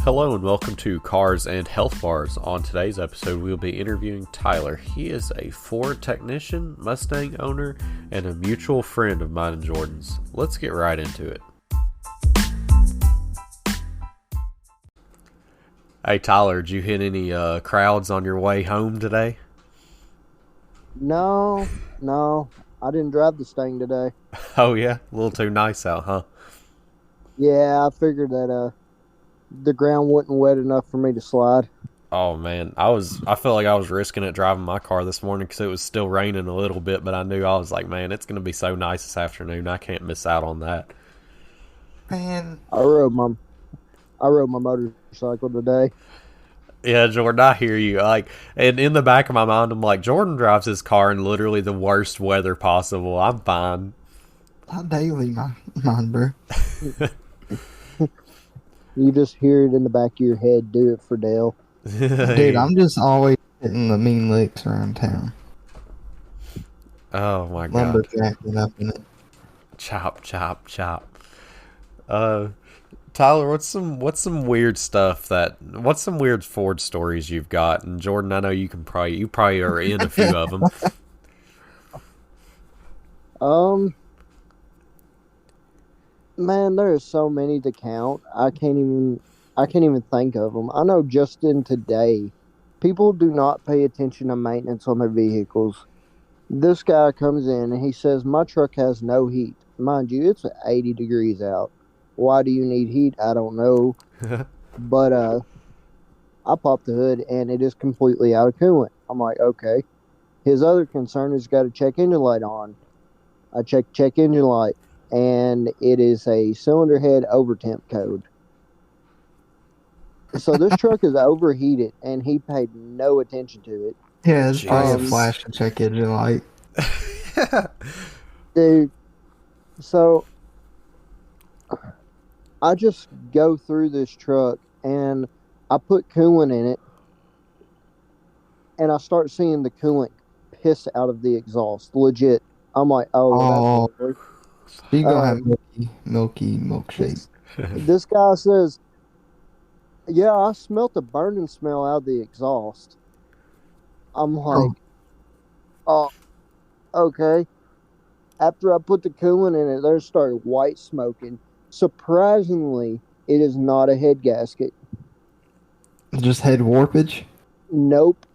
Hello and welcome to Cars and Health Bars. On today's episode, we'll be interviewing Tyler. He is a Ford technician, Mustang owner, and a mutual friend of mine and Jordan's. Let's get right into it. Hey Tyler, did you hit any crowds on your way home today? No, I didn't drive the Stang today. Oh yeah? A little too nice out, huh? Yeah, I figured that the ground wasn't wet enough for me to slide. Oh man, I felt like I was risking it driving my car this morning because it was still raining a little bit, but I knew I was like, man, it's going to be so nice this afternoon. I can't miss out on that. Man, I rode my motorcycle today. Yeah, Jordan, I hear you. And in the back of my mind, I'm like, Jordan drives his car in literally the worst weather possible. I'm fine. not daily, mine, bro. You just hear it in the back of your head. Do it for Dale. Dude, I'm just always hitting the mean licks around town. Oh my god. Lumberjacking up in it. Chop, chop, chop. Tyler, what's some weird stuff what's some weird Ford stories you've got? And Jordan, I know you probably are in a few of them. Man, there are so many to count. I can't even think of them. I know just in today, people do not pay attention to maintenance on their vehicles. This guy comes in and he says, my truck has no heat. Mind you, it's 80 degrees out. Why do you need heat? I don't know. But I popped the hood and it is completely out of coolant. I'm like, okay. His other concern is got a check engine light on. I check engine light and it is a cylinder head over temp code. So this truck is overheated and he paid no attention to it. Yeah, it's probably a Jesus. flash and check engine light. Dude, so I just go through this truck and I put coolant in it and I start seeing the coolant piss out of the exhaust. Legit. I'm like, Oh. that's lovely. You gonna have milky milkshake. This guy says, yeah, I smelt a burning smell out of the exhaust. I'm like, oh, okay. After I put the coolant in it, there started white smoking. Surprisingly, it is not a head gasket. Just head warpage. Nope.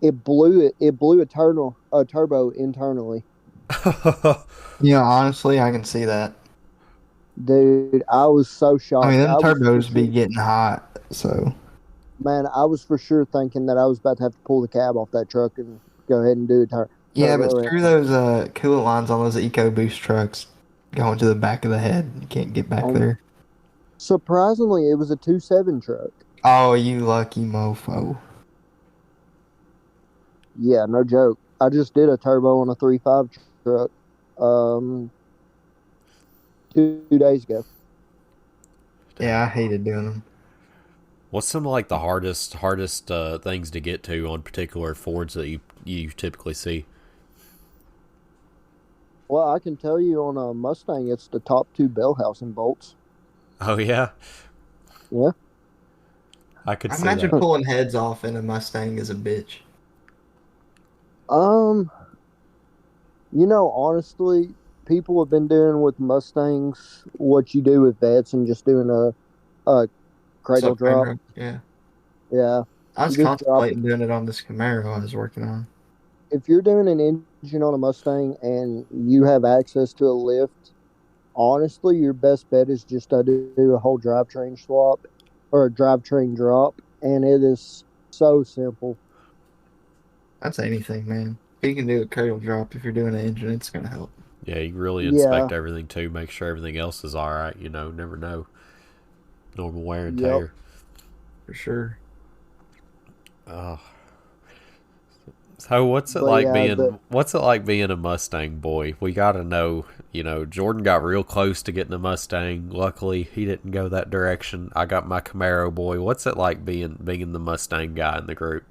It blew a turbo internally. Yeah, honestly, I can see that. Dude, I was so shocked. I mean, them was turbos for be sure- getting hot, so. Man, I was for sure thinking that I was about to have to pull the cab off that truck and go ahead and do a turn. Yeah, but turbo screw those coolant lines on those EcoBoost trucks going to the back of the head. You can't get back there. Surprisingly, it was a 2.7 truck. Oh, you lucky mofo. Yeah, no joke. I just did a turbo on a 3.5 truck 2 days ago. Yeah, I hated doing them. What's some like the hardest things to get to on particular Fords that you typically see? Well, I can tell you on a Mustang, it's the top two bell housing bolts. Oh yeah, Yeah. I could I see imagine that. pulling heads off in a Mustang is a bitch. Honestly, people have been doing with Mustangs what you do with vets and just doing a cradle drop. Yeah. Yeah. I was Just contemplating doing it on this Camaro I was working on. If you're doing an engine on a Mustang and you have access to a lift, honestly, your best bet is just to do a whole drivetrain swap or a drivetrain drop, and it is so simple. That's anything, man. If you can do a cradle drop if you're doing an engine, it's going to help. Yeah, you really Yeah. inspect everything too, make sure everything else is all right. Never know. Normal wear and Yep. tear. For sure. Oh. So what's it But like yeah, being a Mustang boy? We gotta know. Jordan got real close to getting a Mustang. Luckily, he didn't go that direction. I got my Camaro boy. What's it like being the Mustang guy in the group?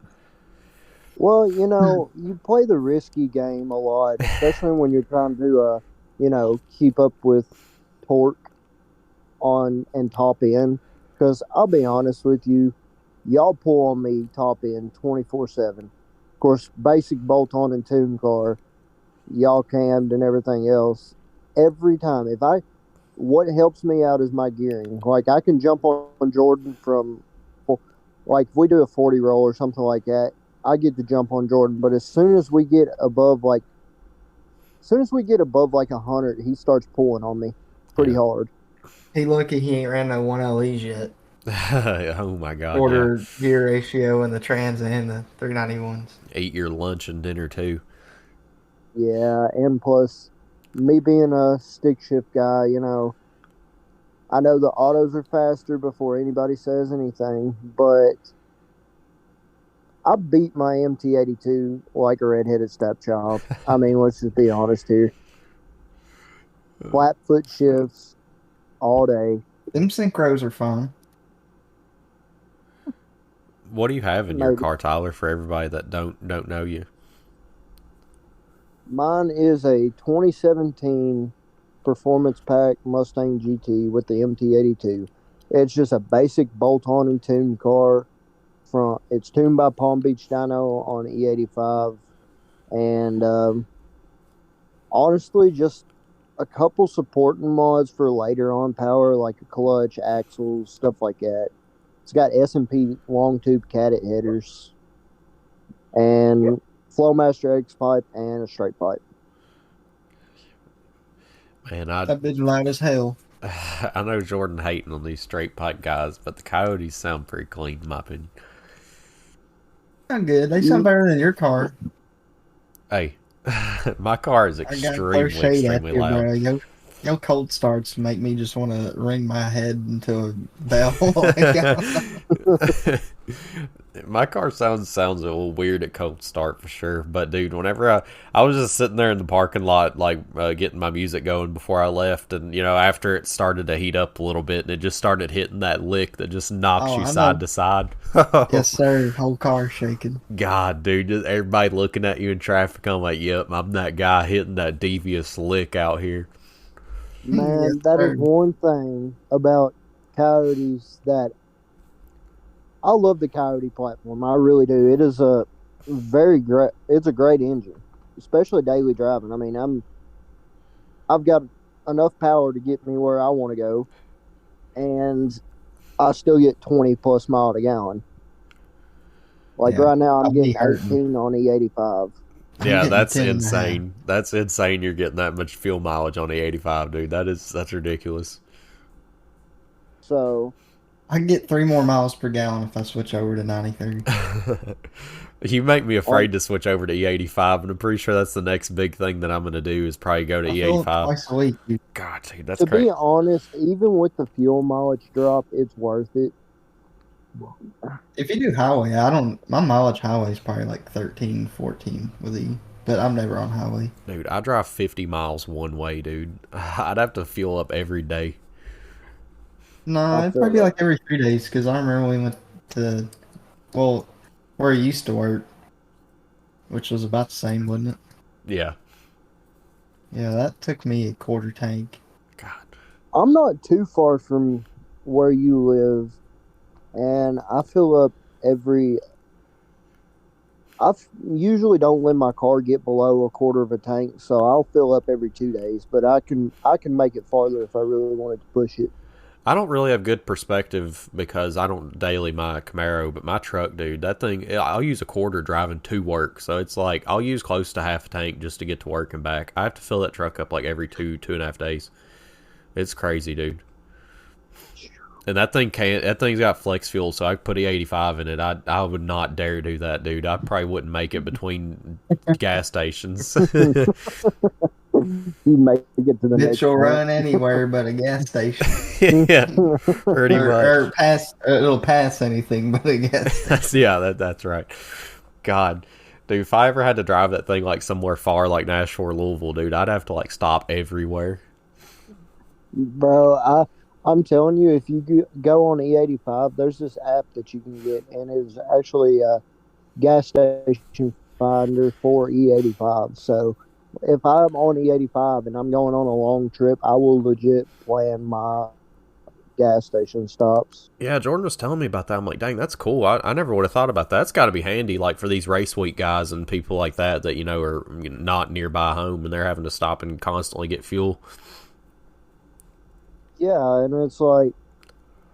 Well, you play the risky game a lot, especially when you're trying to, keep up with torque on and top end. Because I'll be honest with you, y'all pull on me top end 24/7. Of course, basic bolt on and tune car, y'all cammed and everything else. Every time, what helps me out is my gearing. Like I can jump on Jordan from, like if we do a 40 roll or something like that, I get to jump on Jordan. But as soon as we get above like 100, he starts pulling on me pretty hard. He lucky he ain't ran no 1LEs yet. Oh my god! Quarter gear ratio and the Trans and the 391s. Eat your lunch and dinner too. Yeah, and plus, me being a stick shift guy, I know the autos are faster before anybody says anything, but I beat my MT82 like a redheaded stepchild. I mean, let's just be honest here. Flat foot shifts all day. Them synchros are fun. What do you have in your car, Tyler, for everybody that don't know you? Mine is a 2017 Performance Pack Mustang GT with the MT82. It's just a basic bolt-on and tune car. It's tuned by Palm Beach Dyno on E85, and honestly, just a couple supporting mods for later on power, like a clutch, axles, stuff like that. It's got S&P long tube caddy headers and Flowmaster X pipe and a straight pipe. Man, that bitch loud as hell. I know Jordan hating on these straight pipe guys, but the Coyotes sound pretty clean in my opinion. Sound good. They sound better than your car. Hey, my car is extremely loud. Bro. Your cold starts make me just want to ring my head into a bell. My car sounds a little weird at cold start for sure. But dude, whenever I was just sitting there in the parking lot, like getting my music going before I left, and after it started to heat up a little bit, and it just started hitting that lick that just knocks you side to side. Yes, sir. Whole car shaking. God, dude, just everybody looking at you in traffic. I'm like, yep, I'm that guy hitting that devious lick out here. Man, that is one thing about Coyotes that I love the Coyote platform. I really do. It is it's a great engine, especially daily driving. I mean, I've got enough power to get me where I want to go, and I still get 20 plus mile to gallon. Like right now, I'm getting 18 on E85. Yeah, that's insane. That's insane. You're getting that much fuel mileage on the 85, dude. That's ridiculous. So, I can get 3 more miles per gallon if I switch over to 93. You make me afraid to switch over to E85, and I'm pretty sure that's the next big thing that I'm going to do is probably go to E85. Twice a week, dude. God, dude, that's crazy. To be honest, even with the fuel mileage drop, it's worth it. If you do highway, my mileage highway is probably like 13, 14 with E, but I'm never on highway. Dude, I drive 50 miles one way, dude. I'd have to fuel up every day. No, it'd probably be like every 3 days, because I remember we went to, where I used to work, which was about the same, wasn't it? Yeah. Yeah, that took me a quarter tank. God. I'm not too far from where you live, and I fill up I usually don't let my car get below a quarter of a tank, so I'll fill up every 2 days, but I can make it farther if I really wanted to push it. I don't really have good perspective because I don't daily my Camaro, but my truck, dude, that thing, I'll use a quarter driving to work. So it's like I'll use close to half a tank just to get to work and back. I have to fill that truck up like every 2.5 days. It's crazy, dude. And that thing's got flex fuel, so I could put E85 in it. I would not dare do that, dude. I probably wouldn't make it between gas stations. You make it to the next. It'll run anywhere but a gas station. Yeah, pretty much. It'll pass anything but a gas station. Yeah, that's right. God, dude, if I ever had to drive that thing like somewhere far, like Nashville or Louisville, dude, I'd have to like stop everywhere. Bro, I'm telling you, if you go on E85, there's this app that you can get, and it's actually a gas station finder for E85. So if I'm on E85 and I'm going on a long trip, I will legit plan my gas station stops. Yeah, Jordan was telling me about that. I'm like, dang, that's cool. I never would have thought about that. It's got to be handy, like for these race week guys and people like that you know are not nearby home and they're having to stop and constantly get fuel. Yeah, and it's like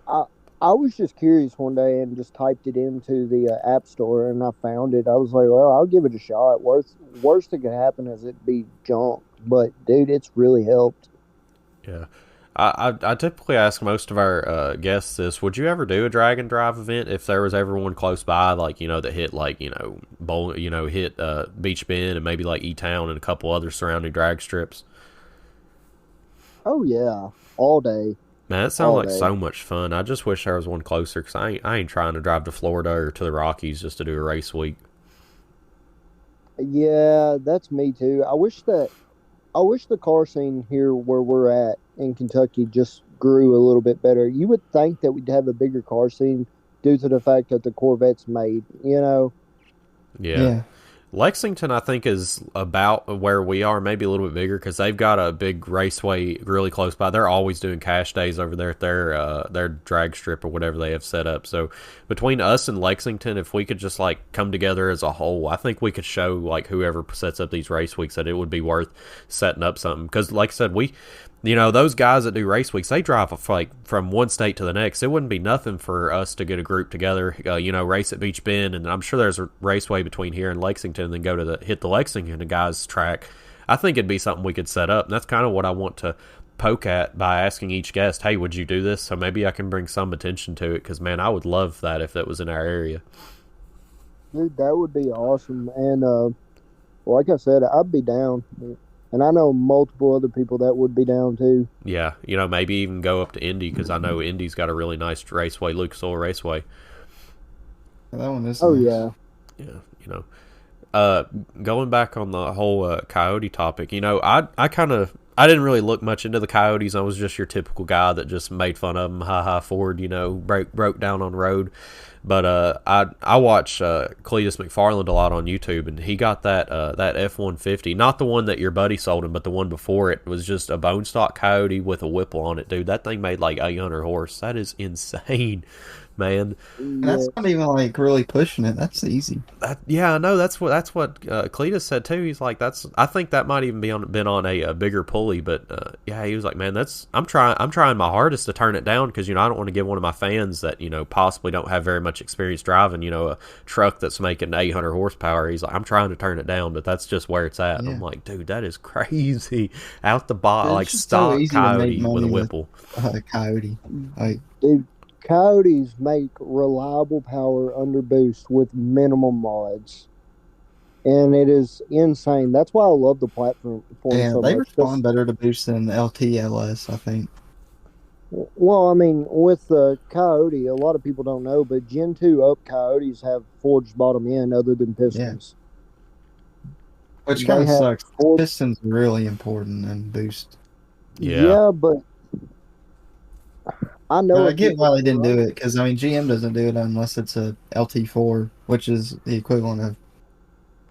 I I was just curious one day and just typed it into the App Store and I found it. I was like, well, I'll give it a shot. Worst that could happen is it be junk, but dude, it's really helped. Yeah. I typically ask most of our guests this: would you ever do a drag and drive event if there was ever one close by, like that hit hit Beach Bend and maybe like E Town and a couple other surrounding drag strips? Oh yeah, all day, Man, that sounds all like day. so much fun. I just wish there was one closer because I ain't trying to drive to Florida or to the Rockies just to do a race week. Yeah, that's me too. I wish the car scene here where we're at in Kentucky just grew a little bit better. You would think that we'd have a bigger car scene due to the fact that the Corvette's made, you know? Yeah. Yeah. Lexington, I think, is about where we are, maybe a little bit bigger because they've got a big raceway really close by. They're always doing cash days over there at their drag strip or whatever they have set up. So between us and Lexington, if we could just like come together as a whole, I think we could show like whoever sets up these race weeks that it would be worth setting up something. Because like I said, those guys that do race weeks, they drive like from one state to the next. It wouldn't be nothing for us to get a group together, race at Beach Bend, and I'm sure there's a raceway between here and Lexington, and then go to hit the Lexington guys track. I think it'd be something we could set up, and that's kind of what I want to poke at by asking each guest, hey, would you do this? So maybe I can bring some attention to it, because, man, I would love that if that was in our area. Dude, that would be awesome. And like I said, I'd be down. And I know multiple other people that would be down too. Yeah, maybe even go up to Indy, because I know Indy's got a really nice raceway, Lucas Oil Raceway. That one is. Oh, nice. yeah. Going back on the whole coyote topic, I didn't really look much into the coyotes. I was just your typical guy that just made fun of them, ha Ford, broke down on road. But I watch Cletus McFarland a lot on YouTube, and he got that F-150, not the one that your buddy sold him, but the one before it was just a bone stock coyote with a Whipple on it, dude. That thing made like 800 horse. That is insane, man. And that's not even like really pushing it. That's easy. Yeah, I know. That's what Cletus said too. He's like, I think that might even been on a bigger pulley, but yeah, he was like, man, I'm trying my hardest to turn it down because I don't want to give one of my fans that possibly don't have very much experience driving a truck that's making 800 horsepower. He's like, I'm trying to turn it down, but that's just where it's at. And I'm like, dude, that is crazy. Out the box, like stock so coyote with a Whipple. Coyote, like. Dude, coyotes make reliable power under boost with minimum mods. And it is insane. That's why I love the platform Yeah, so they much. respond better to boost than the LTLS, I think. Well, I mean, with the Coyote, a lot of people don't know, but Gen 2 up Coyotes have forged bottom end other than pistons. Which They kind of have sucks. forged- Pistons are really important in boost. Yeah. but I know. No, I if get people why they didn't run- do it, because, I mean, GM doesn't do it unless it's a LT4, which is the equivalent of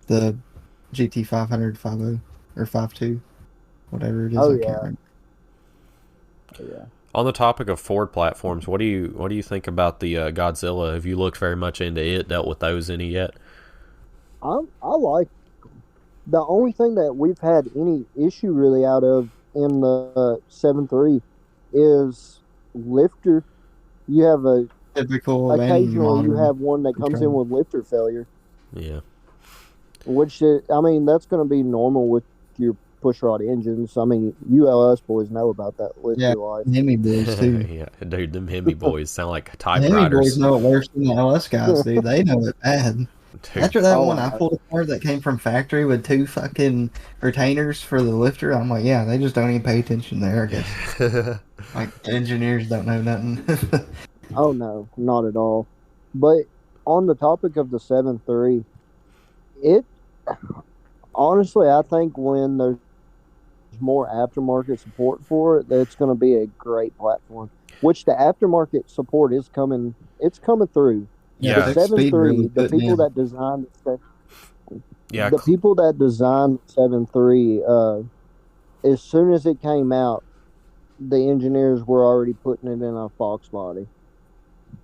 the GT 500, 50, or 52, whatever it is. Oh, I can't yeah. remember. Yeah. On the topic of Ford platforms, what do you think about the Godzilla? Have you looked very much into it? Dealt with those any yet? I like the only thing that we've had any issue really out of in the 7.3 is lifter. You have Typical occasionally you modern have one that comes in control. with lifter failure, Yeah. which that's going to be normal with your pushrod engines. I mean, ULS boys know about that lifter Yeah. life. Hemi boys, too. Yeah, dude, them Hemi boys sound like Hemi typewriters. boys know it worse than the LS guys, dude. They know it bad. Dude, After that Oh, one, I pulled a car that came from factory with 2 fucking retainers for the lifter. I'm like, yeah, they just don't even pay attention there, I guess. Like, engineers don't know nothing. Oh no, not at all. But on the topic of the 7.3, it honestly, I think when there's more aftermarket support for it, that's going to be a great platform. Which the aftermarket support is coming. It's coming through. Yeah. The that speed 7.3, really the put me people in. that designed yeah, the people that designed 7.3, as soon as it came out, the engineers were already putting it in a Fox body.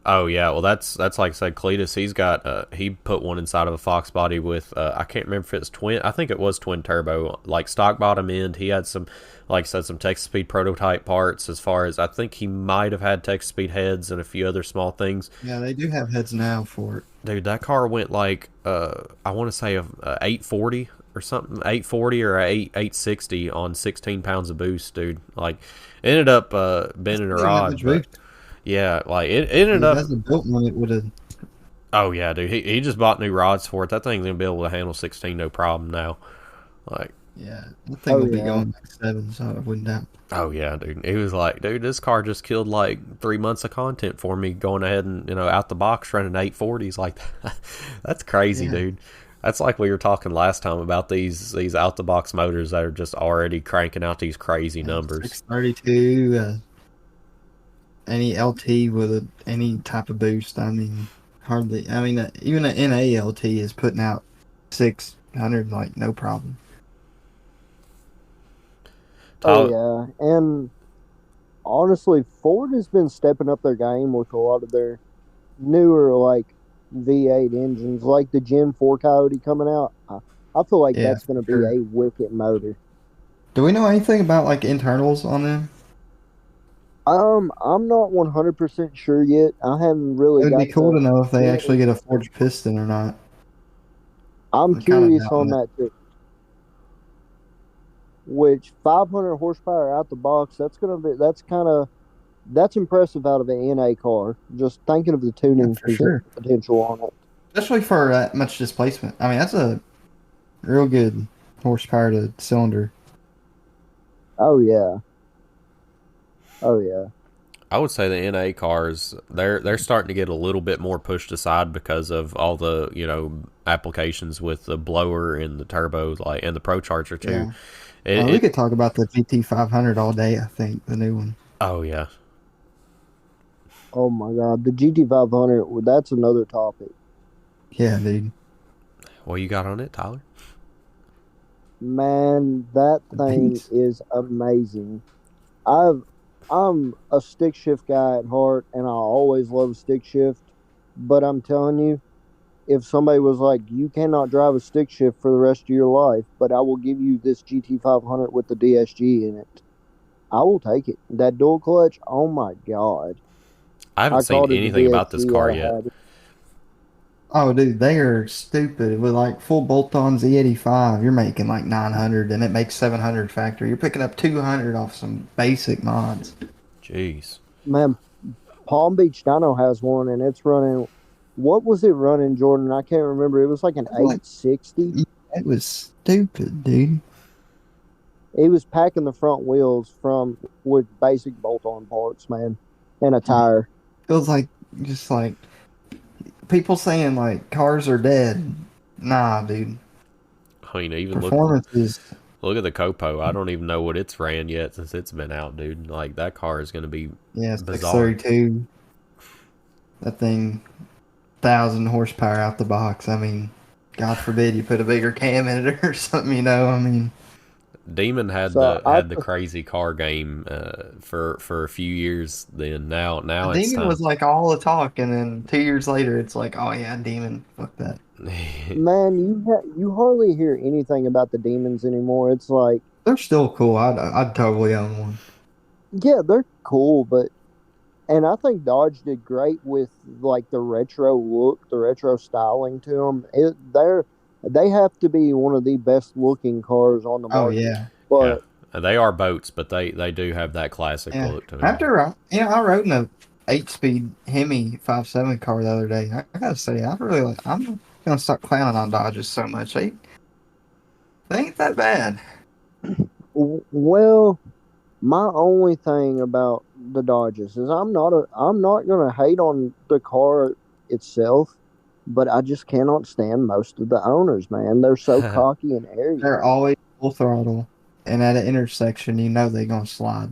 Oh yeah, well that's like I said, Cletus. He's got he put one inside of a Fox body with I can't remember if it's twin. I think it was twin turbo, like stock bottom end. He had some, like I said, some Texas Speed prototype parts. As far as I think he might have had Texas Speed heads and a few other small things. Yeah, they do have heads now for it. Dude, that car went like I want to say a 840 or something, 840 or 860 on 16 pounds of boost, dude. Like ended up bending a rod, but. Yeah, like it ended up. If it hasn't built one, it would have. Oh yeah, dude. He just bought new rods for it. That thing's gonna be able to handle 16 no problem now. Like, Yeah, that thing will be going like 7, so I wouldn't doubt. oh yeah, dude. He was like, dude, this car just killed like 3 months of content for me. Going ahead and out the box running 840s like that's crazy, Yeah. dude. That's like we were talking last time about these out the box motors that are just already cranking out these crazy numbers. 632, any LT with any type of boost. I mean, hardly. I mean, even an NA LT is putting out 600 like no problem. Oh yeah, and honestly, Ford has been stepping up their game with a lot of their newer like V8 engines, like the Gen 4 Coyote coming out. I feel like Yeah, that's going to be sure. a wicked motor. Do we know anything about like internals on them? I'm not 100% sure yet. I haven't really It would be got cool to the. know if they actually get a forged piston or not. I'm I'm kind of curious doubting on it. that too. Which 500 horsepower out the box, that's impressive out of an NA car. Just thinking of the Yeah, tuning for sure. potential on it. Especially for that much displacement. I mean, that's a real good horsepower to cylinder. Oh yeah, oh yeah. I would say the NA cars they're starting to get a little bit more pushed aside because of all the applications with the blower and the turbo like and the Pro Charger too. Yeah. It, We it could talk about the GT500 all day. I think the new one. oh yeah, Oh my God, the GT500. That's another topic. Yeah, dude. what you got on it, Tyler? Man, that The thing beast. is amazing. I've I'm a stick shift guy at heart, and I always love stick shift. But I'm telling you, if somebody was like, "You cannot drive a stick shift for the rest of your life," but I will give you this GT500 with the DSG in it, I will take it. That dual clutch, oh my God! I haven't I seen called it the anything about this DSG car out of yet. habit. Oh, dude, they are stupid. With like full bolt-on Z85, you're making like 900, and it makes 700 factory. You're picking up 200 off some basic mods. Jeez, Man, Palm Beach Dyno has one, and it's running. What was it running, Jordan? I can't remember. It was like an It was like- 860. It was stupid, dude. It was packing the front wheels from with basic bolt-on parts, man, and a tire. Feels like just like people saying like cars are dead. Nah, dude. I mean even Performance is look at the Copo. I don't even know what it's ran yet since it's been out, dude. Like that car is gonna be bizarre. 632. That thing, 1,000 horsepower out the box. I mean, God forbid you put a bigger cam in it or something. I mean, Demon had So the crazy car game for a few years. Then now it's Demon time. was like all the talk, and then 2 years later, it's like, oh yeah, Demon, fuck that. Man, you hardly hear anything about the demons anymore. It's like, They're still cool. I'd totally own one. yeah, they're cool, but and I think Dodge did great with like the retro look, the retro styling to them. They have to be one of the best looking cars on the Oh market. yeah. But They are boats, but they do have that classic Yeah. look to them. After I rode in a 8-speed Hemi 5.7 car the other day. I gotta say, I'm gonna stop clowning on Dodges so much. They ain't that bad. well, my only thing about the Dodges is I'm not gonna hate on the car itself, but I just cannot stand most of the owners, man. They're so cocky and arrogant. They're always full throttle, and at an intersection, you know they're gonna slide.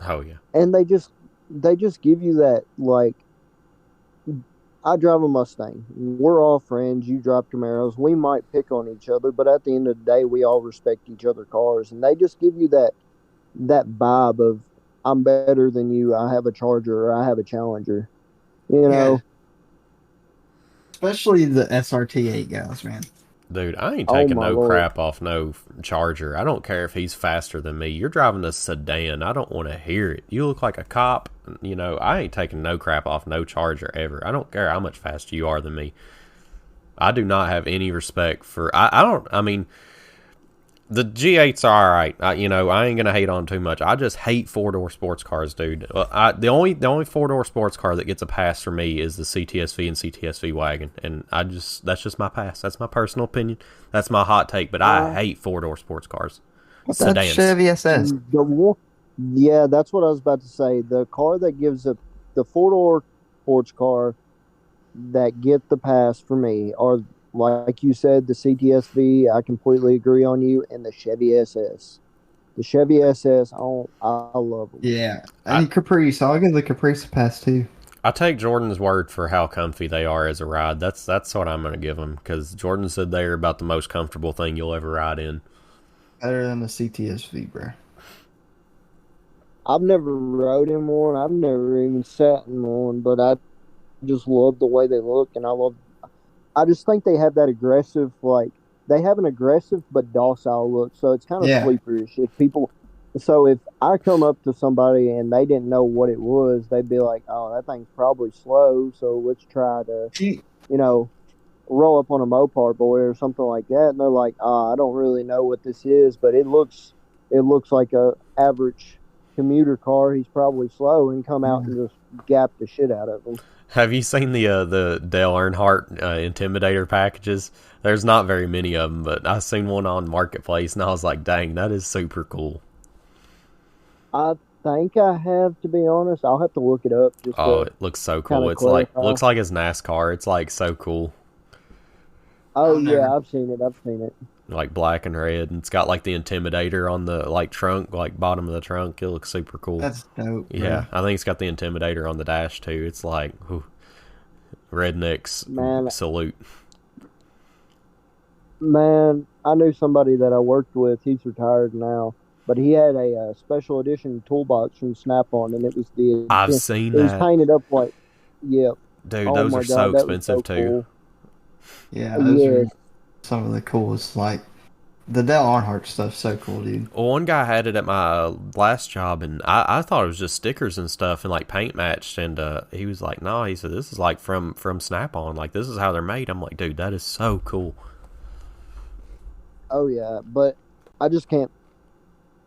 Oh yeah, And they just give you that like I drive a Mustang. We're all friends. You drive Camaros. We might pick on each other, but at the end of the day, we all respect each other cars, and they just give you that vibe of I'm better than you. I have a Charger or I have a Challenger. You know. Especially the SRT8 guys, man. Dude, I ain't Oh taking my no Lord. crap off no Charger. I don't care if he's faster than me. You're driving a sedan. I don't want to hear it. You look like a cop. You know, I ain't taking no crap off no Charger ever. I don't care how much faster you are than me. I do not have any respect for. I mean, the G8s are alright. You know, I ain't gonna hate on too much. I just hate 4-door sports cars, dude. The only 4-door sports car that gets a pass for me is the CTSV and CTSV wagon, and that's just my pass. That's my personal opinion. That's my hot take. But I hate 4-door sports cars. What's that Chevy SS? Yeah, that's what I was about to say. The car that gives the 4-door sports car that get the pass for me are, like you said, the CTSV. I completely agree on you, and the Chevy SS. The Chevy SS, I love them. Yeah, and Caprice. I'll give the Caprice a pass too. I take Jordan's word for how comfy they are as a ride. That's what I'm going to give them, because Jordan said they're about the most comfortable thing you'll ever ride in. Better than the CTSV, bro. I've never rode in one. I've never even sat in one, but I just love the way they look, and I just think they have that aggressive, they have an aggressive but docile look, so it's kind of sleeperish. So if I come up to somebody and they didn't know what it was, they'd be like, "Oh, that thing's probably slow, so let's try to, roll up on a Mopar boy or something like that." And they're like, "I don't really know what this is, but it looks like a average commuter car. He's probably slow," and come out and just gap the shit out of him. Have you seen the Dale Earnhardt Intimidator packages? There's not very many of them, but I seen one on Marketplace, and I was like, dang, that is super cool. I think I have, to be honest. I'll have to look it up. It looks so cool. It's looks like his NASCAR. It's like so cool. Oh yeah, I've seen it. Like black and red, and it's got like the Intimidator on the trunk, like bottom of the trunk. It looks super cool. That's dope. Yeah, I think it's got the Intimidator on the dash too. It's like rednecks salute. Man, I knew somebody that I worked with. He's retired now, but he had a special edition toolbox from Snap-on, and it was I've seen that. It was painted up like, dude, those are so expensive too. Cool. Yeah, those are some of the coolest. Like the Dale Earnhardt stuff's so cool, dude. Well, one guy had it at my last job, and I thought it was just stickers and stuff and like paint matched, and he was like, "No," he said, "This is like from Snap-on. Like this is how they're made." I'm like, "Dude, that is so cool." Oh yeah, but I just can't.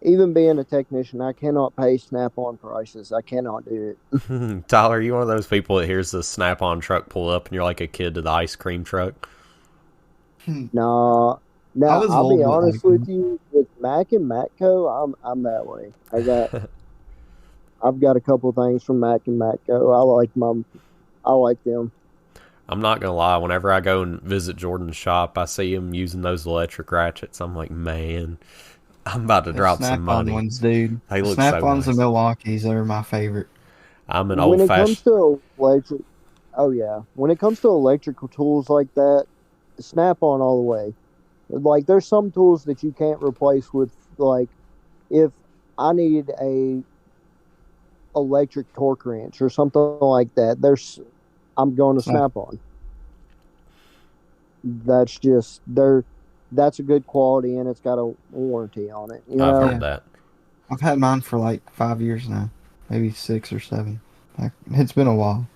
Even being a technician, I cannot pay Snap-on prices. I cannot do it. Tyler, you one of those people that hears the Snap-on truck pull up and you're like a kid to the ice cream truck? No. Now, I'll be honest with you. With Mac and Matco, I'm that way. I've got a couple things from Mac and Matco. I like them. I'm not gonna lie. Whenever I go and visit Jordan's shop, I see him using those electric ratchets. I'm like, man, I'm about to drop some money. Ones, dude. They look Snap-ons so nice. and Milwaukee's are my favorite. I'm an old fashioned. When it comes to electric, when it comes to electrical tools like that, Snap-on all the way. Like there's some tools that you can't replace with, like if I need a electric torque wrench or something like that, I'm going to Snap-on. That's just that's a good quality, and it's got a warranty on it. I've heard that. I've had mine for like 5 years now, maybe 6 or 7. It's been a while.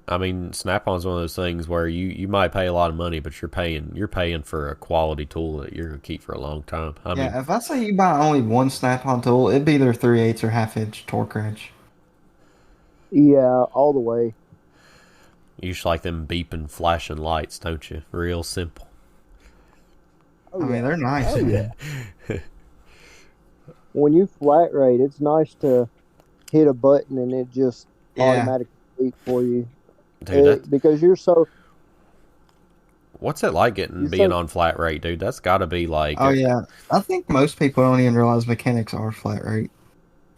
I mean, Snap-on's one of those things where you might pay a lot of money, but you're paying for a quality tool that you're gonna keep for a long time. I mean, if I say you buy only one Snap-on tool, it'd be their 3/8 or 1/2-inch torque wrench. Yeah, all the way. You just like them beeping, flashing lights, don't you? Real simple. Oh, I mean, they're nice. Oh, yeah. When you flat rate, it's nice to hit a button and it just automatically beep for you. Dude, because you're so. What's it like being on flat rate, dude? That's got to be like. Oh yeah, I think most people don't even realize mechanics are flat rate.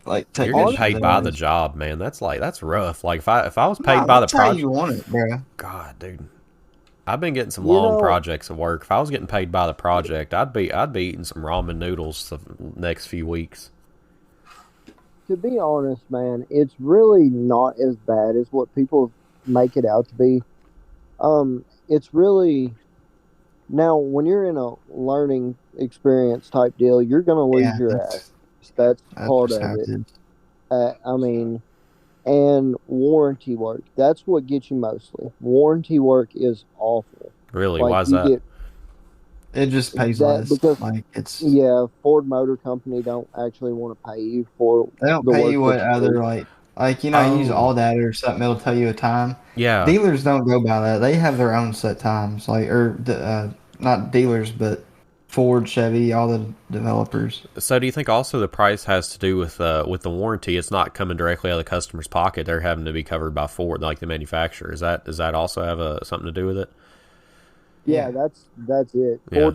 Like you're getting paid by the job, man. That's rough. Like if I was paid by the project, how you want it, bro. God, dude, I've been getting some long projects at work. If I was getting paid by the project, I'd be eating some ramen noodles the next few weeks. to be honest, man, it's really not as bad as what people make it out to be. It's really now when you're in a learning experience type deal, you're gonna lose Yeah, your ass. That's that's part just of how it it. is. I mean, and warranty work. That's what gets you mostly. Warranty work is awful. Really? Like Why is you that? get It just pays that less. because Like it's yeah, Ford Motor Company don't actually want to pay you for they don't the pay work you what that you other do. like use Oh, all data or something. It'll tell you a time. yeah. Dealers don't go by that. They have their own set times. Like or the not dealers, but Ford, Chevy, all the developers. So do you think also the price has to do with the warranty? It's not coming directly out of the customer's pocket. They're having to be covered by Ford, like the manufacturer. Does that also have something to do with it? Yeah, Yeah, that's it. Yeah.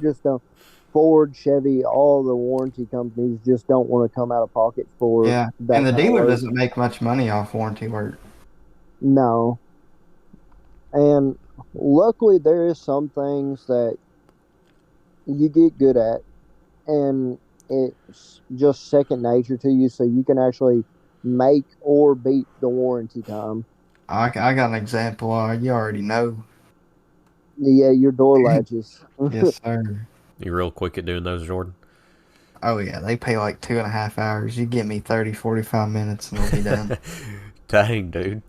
Ford, Chevy, all the warranty companies just don't want to come out of pocket for yeah. And that the kind of dealer work. doesn't make much money off warranty work. No. And luckily there is some things that you get good at and it's just second nature to you so you can actually make or beat the warranty time. I got an example. You already know. Yeah, your door latches. Yes, sir. You real quick at doing those, Jordan? Oh yeah, they pay like 2.5 hours. You give me 30, 45 minutes and it'll be done. Dang, dude.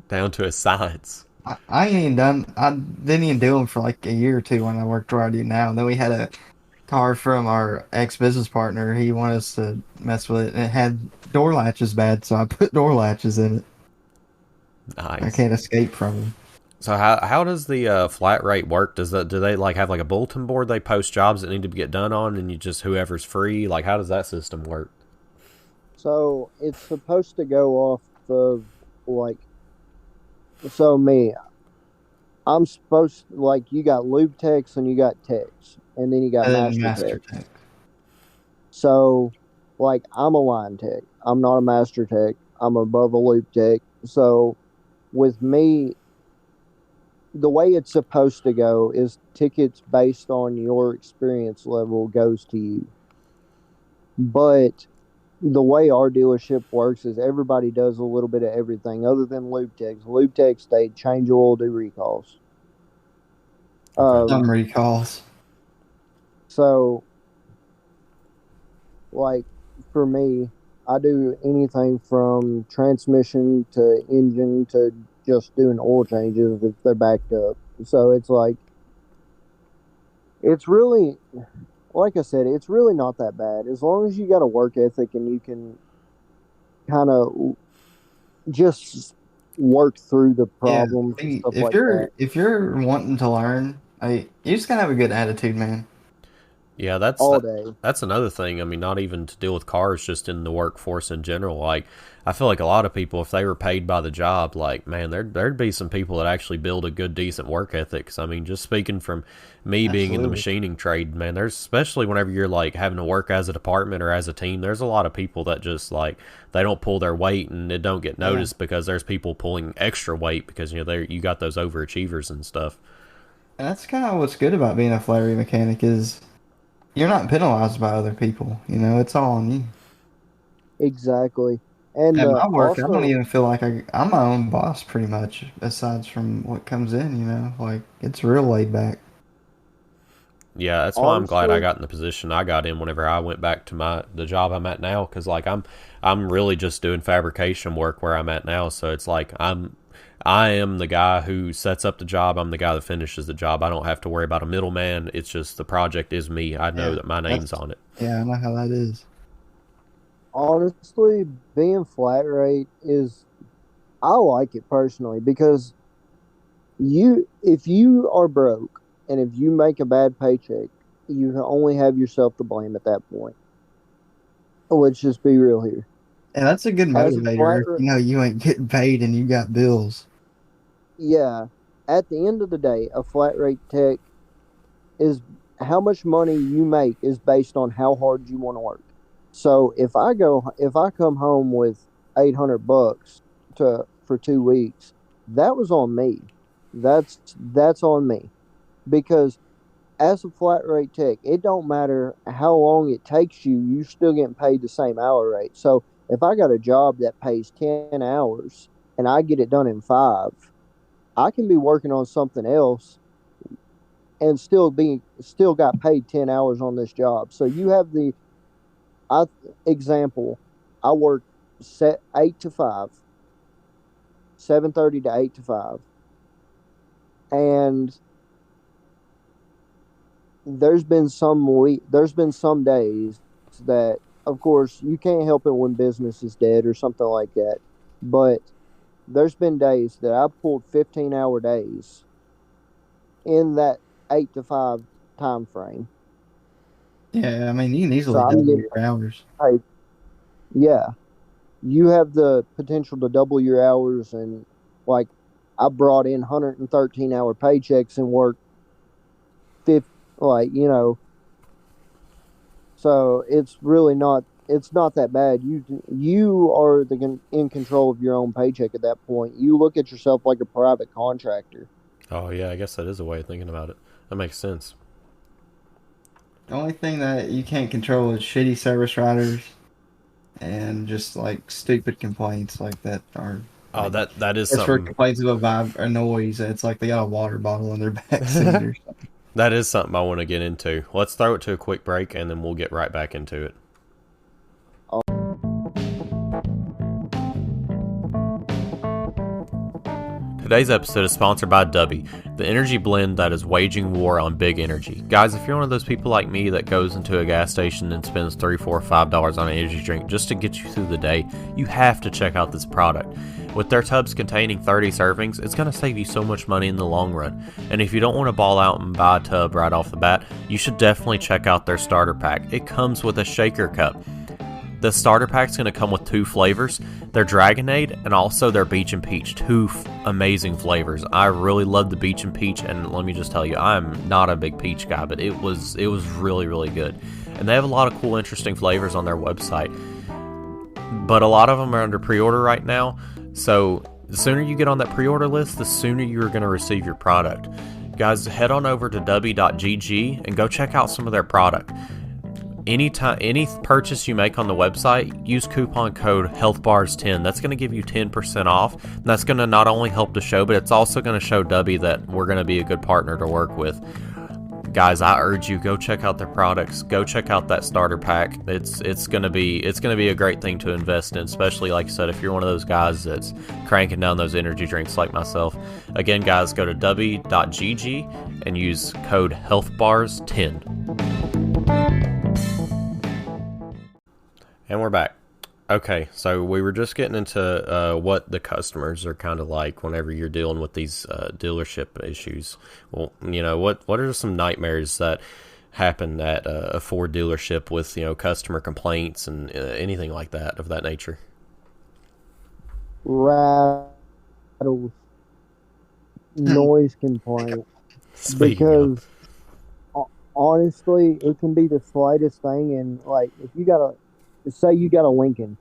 Down to a science. I ain't even done. I didn't even do them for like a year or two when I worked where I do now. And then we had a car from our ex business partner. He wanted us to mess with it, and it had door latches bad, so I put door latches in it. I Nice. can't escape from them. So how does the flat rate work? Do they like have like a bulletin board they post jobs that need to get done on, and you just whoever's free? Like how does that system work? So it's supposed to go off of like so me. I'm supposed like you got lube techs and you got techs and then you got And then master master techs. tech. So like I'm a line tech. I'm not a master tech. I'm above a lube tech. So with me, the way it's supposed to go is tickets based on your experience level goes to you. But the way our dealership works is everybody does a little bit of everything other than lube techs. Lube techs, they change oil, do recalls. Okay. Um, Some recalls. so like for me, I do anything from transmission to engine to just doing oil changes if they're backed up. So it's like it's really like I said, it's really not that bad as long as you got a work ethic and you can kind of just work through the Yeah. problems and See, stuff like that. if you're wanting to learn, you just gotta have a good attitude, man. Yeah, All day. that's another thing. I mean, not even to deal with cars, just in the workforce in general. Like, I feel like a lot of people, if they were paid by the job, like, man, there'd be some people that actually build a good, decent work ethic. 'Cause, I mean, just speaking from me being in the Absolutely. machining trade, man, there's especially whenever you're like having to work as a department or as a team, there's a lot of people that just like they don't pull their weight and it don't get Yeah. noticed because there's people pulling extra weight because you got those overachievers and stuff. And that's kind of what's good about being a flat rate mechanic is you're not penalized by other people. You know, it's all on you. Exactly. And At my work, I don't also, even feel like I'm my own boss pretty much, aside from what comes in, you know, like it's real laid back. Yeah, that's why I'm glad I honestly, got in the position I got in whenever I went back to the job I'm at now because like I'm really just doing fabrication work where I'm at now, so it's like I am the guy who sets up the job. I'm the guy that finishes the job. I don't have to worry about a middleman. It's just the project is me. I know Yeah, that my name's that's on it. yeah, I know how that is. honestly, being flat rate is I like it personally because if you are broke and if you make a bad paycheck, you only have yourself to blame at that point. Let's just be real here. And that's a good As a motivator flat if rate, you know you ain't getting paid and you got bills. yeah. At the end of the day, a flat rate tech is how much money you make is based on how hard you want to work. So if I come home with $800 to for 2 weeks, that was on me. That's on me because as a flat rate tech, it don't matter how long it takes you, you still getting paid the same hour rate. So if I got a job that pays 10 hours and I get it done in 5, I can be working on something else and still got paid 10 hours on this job. So you have the example, I work set 8 to 5, 7:30 to 8 to 5. And there's been some days that, of course, you can't help it when business is dead or something like that. But there's been days that I pulled 15-hour days in that 8 to 5 time frame. Yeah, I mean, you can easily double your hours. Yeah, you have the potential to double your hours, and like I brought in 113-hour paychecks and worked 50, so it's really not that bad. You are in control of your own paycheck at that point. You look at yourself like a private contractor. Oh yeah, I guess that is a way of thinking about it. That makes sense. The only thing that you can't control is shitty service riders and just like stupid complaints like that are. Oh, that is it's something. for complaints of a noise. It's like they got a water bottle in their back seat or something. That is something I want to get into. Let's throw it to a quick break, and then we'll get right back into it. Today's episode is sponsored by Dubby, the energy blend that is waging war on big energy. Guys, if you're one of those people like me that goes into a gas station and spends $3, $4, $5 on an energy drink just to get you through the day, you have to check out this product. With their tubs containing 30 servings, it's going to save you so much money in the long run. And if you don't want to ball out and buy a tub right off the bat, you should definitely check out their starter pack. It comes with a shaker cup. The starter pack's going to come with 2 flavors, their Dragonade and also their Beach and Peach. 2 amazing flavors. I really love the Beach and Peach, and let me just tell you, I'm not a big peach guy, but it was really, really good. And they have a lot of cool, interesting flavors on their website. But a lot of them are under pre-order right now, so the sooner you get on that pre-order list, the sooner you're going to receive your product. Guys, head on over to dubby.gg and go check out some of their product. Any purchase you make on the website, use coupon code HealthBars10. That's going to give you 10% off. And that's going to not only help the show, but it's also going to show Dubby that we're going to be a good partner to work with. Guys, I urge you, go check out their products. Go check out that starter pack. It's going to be a great thing to invest in, especially like I said, if you're one of those guys that's cranking down those energy drinks like myself. Again, guys, go to dubby.gg and use code HealthBars10. And we're back. Okay, so we were just getting into what the customers are kind of like whenever you're dealing with these dealership issues. Well, what are some nightmares that happen at a Ford dealership with, customer complaints and anything like that of that nature? Rattles, noise complaints. Because honestly, it can be the slightest thing, and like if you say you got a Lincoln,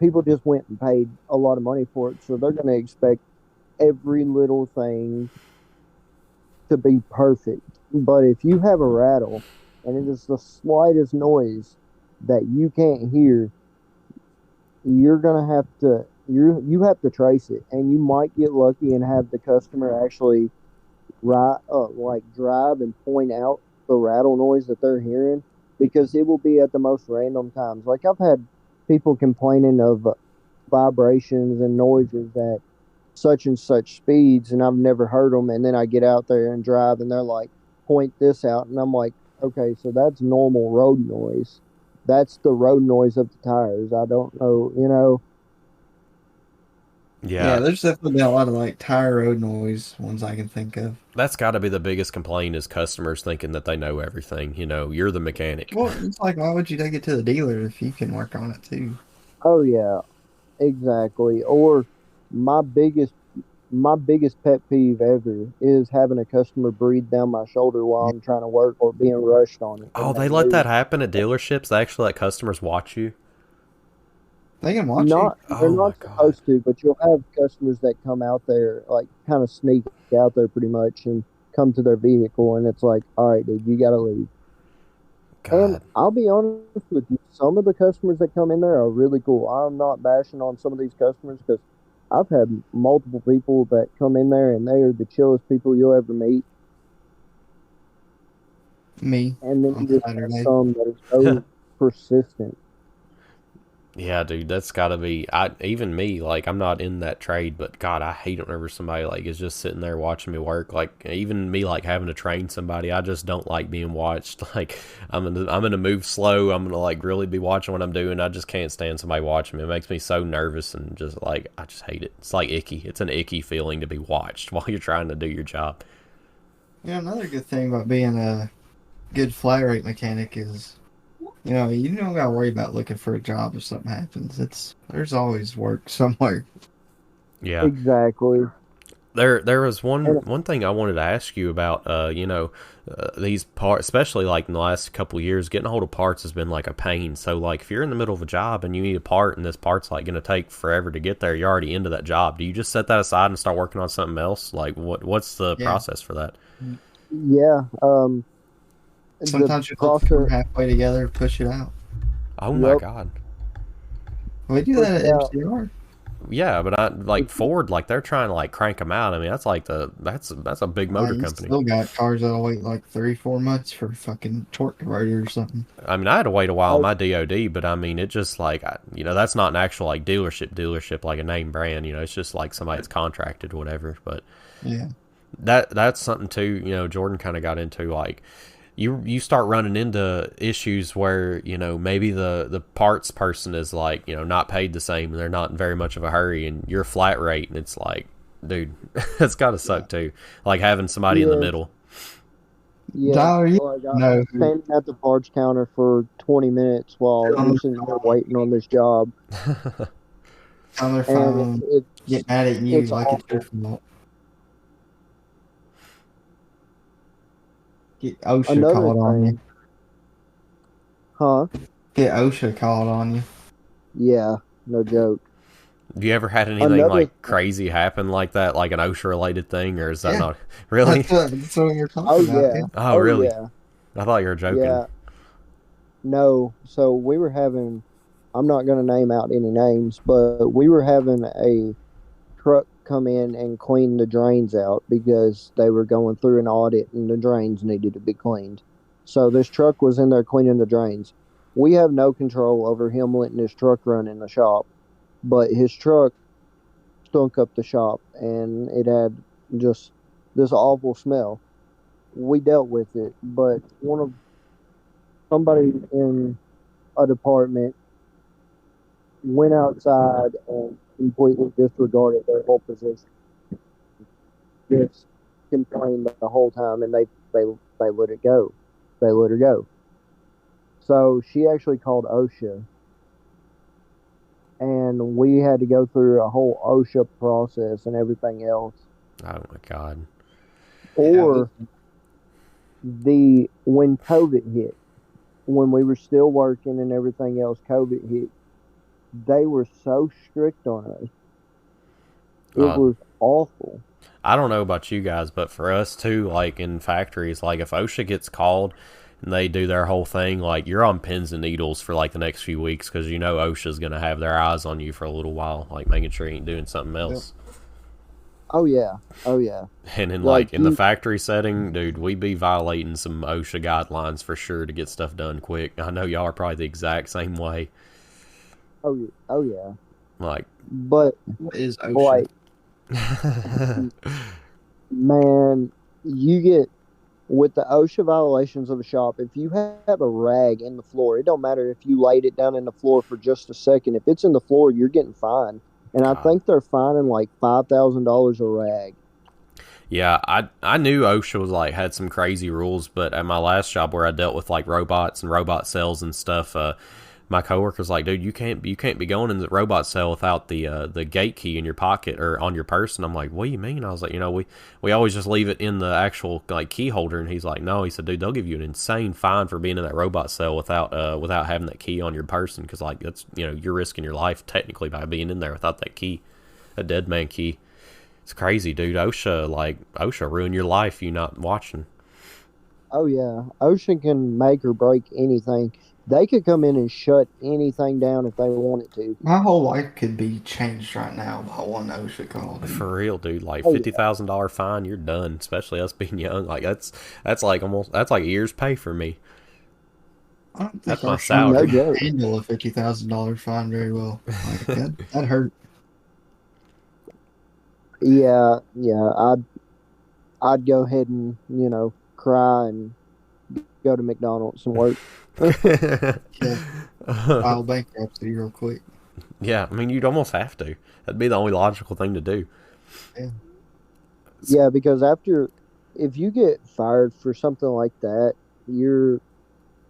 people just went and paid a lot of money for it, so they're going to expect every little thing to be perfect. But if you have a rattle and it is the slightest noise that you can't hear, you're going to have to you have to trace it, and you might get lucky and have the customer actually drive and point out the rattle noise that they're hearing, because it will be at the most random times. Like I've had people complaining of vibrations and noises at such and such speeds, and I've never heard them. And then I get out there and drive, and they're like, point this out. And I'm like, okay, so that's normal road noise. That's the road noise of the tires. I don't know, Yeah, there's definitely been a lot of like tire road noise ones I can think of. That's got to be the biggest complaint, is customers thinking that they know everything. You're the mechanic. Well, it's like, why would you take it to the dealer if you can work on it too? Oh yeah, exactly. Or my biggest pet peeve ever is having a customer breathe down my shoulder while I'm trying to work, or being rushed on it. Oh, they let that happen at dealerships? They actually let customers watch you? They can watch you. They're not supposed to, but you'll have customers that come out there, like kind of sneak out there pretty much, and come to their vehicle, and it's like, all right, dude, you got to leave. And God. I'll be honest with you, some of the customers that come in there are really cool. I'm not bashing on some of these customers because I've had multiple people that come in there and they are the chillest people you'll ever meet. Me And then on you just have Saturday. some that are so persistent. Yeah, dude, that's gotta be. Even me, like, I'm not in that trade, but God, I hate it whenever somebody like is just sitting there watching me work. Like, even me, like having to train somebody, I just don't like being watched. Like, I'm gonna move slow. I'm gonna like really be watching what I'm doing. I just can't stand somebody watching me. It makes me so nervous and just like I just hate it. It's like icky. It's an icky feeling to be watched while you're trying to do your job. Yeah, another good thing about being a good flat rate mechanic is, you know, you don't gotta worry about looking for a job if something happens. There's always work somewhere. Yeah. Exactly. There was And one thing I wanted to ask you about. These parts, especially like in the last couple of years, getting a hold of parts has been like a pain. So like, if you're in the middle of a job and you need a part, and this part's like going to take forever to get there, you're already into that job. Do you just set that aside and start working on something else? Like, what's the Yeah. process for that? yeah, Sometimes the you look for process, halfway together, push it out. Oh my yep, God. We do push that it at out. MCR. Yeah, but I like If Ford, like they're trying to like crank them out. I mean, that's like that's a big motor You company. still got cars that'll wait like 3-4 months for fucking torque converter or something. I mean, I had to wait a while on oh, my DOD, but I mean, it just like, that's not an actual like dealership, like a name brand, it's just like somebody that's contracted or whatever. But Yeah. that's something too, Jordan kind of got into like, you start running into issues where, maybe the parts person is like, not paid the same and they're not in very much of a hurry and you're flat rate and it's like, dude, it's gotta suck too. Like having somebody in the yeah, middle. yeah. Dollar, you Like know I'm standing at the parts counter for 20 minutes while on you're the sitting here waiting on this job, on their and phone, get mad at you it's like it's your awful. fault. Get OSHA Another called on you. thing, huh? Get OSHA called on you. Yeah, no joke. Have you ever had anything Another like thing, crazy happen like that, like an OSHA related thing, or is that Yeah, not really? that's what you're oh talking about. yeah, Yeah. Oh, oh really? yeah, I thought you were joking. yeah. No, so we were having. I'm not going to name out any names, but we were having a truck come in and clean the drains out because they were going through an audit and the drains needed to be cleaned. So this truck was in there cleaning the drains. We have no control over him letting his truck run in the shop, but his truck stunk up the shop and it had just this awful smell. We dealt with it, but somebody in a department went outside and completely disregarded their whole position. Just complained the whole time, and they let it go. They let her go. So she actually called OSHA, and we had to go through a whole OSHA process and everything else. Oh my God. Yeah, Or when COVID hit, when we were still working and everything else, COVID hit. They were so strict on us. It Uh, was awful. I don't know about you guys, but for us too, like in factories, like if OSHA gets called and they do their whole thing, like you're on pins and needles for like the next few weeks because OSHA's going to have their eyes on you for a little while, like making sure you ain't doing something else. Oh yeah, oh yeah. And in Like in the factory setting, dude, we be violating some OSHA guidelines for sure to get stuff done quick. I know y'all are probably the exact same way. Oh yeah. Like, But what is OSHA? like, man, you get with the OSHA violations of a shop. If you have a rag in the floor, it don't matter if you laid it down in the floor for just a second. If it's in the floor, you're getting fined. And I God. think they're fining like $5,000 a rag. Yeah, I knew OSHA was like had some crazy rules, but at my last job where I dealt with like robots and robot cells and stuff, my coworker's like, dude, you can't be going in the robot cell without the gate key in your pocket or on your person. I'm like, what do you mean? I was like, we always just leave it in the actual like key holder, and he's like, no, he said, dude, they'll give you an insane fine for being in that robot cell without having that key on your person, because like that's you're risking your life technically by being in there without that key, a dead man key. It's crazy, dude. OSHA ruined your life. You not watching. Oh yeah, Ocean can make or break anything. They could come in and shut anything down if they wanted to. My whole life could be changed right now by one OSHA call, dude. For real, dude. Like Oh yeah, $50,000 fine, you're done. Especially us being young. Like that's like almost that's like a year's pay for me. I don't think That's my our phone no salary. can joke. handle a $50,000 fine very well. Like that hurt. Yeah, yeah. I'd go ahead and cry and go to McDonald's and work. Yeah, file bankruptcy real quick. Yeah, I mean, you'd almost have to. That'd be the only logical thing to do. Yeah, Yeah, because if you get fired for something like that, you're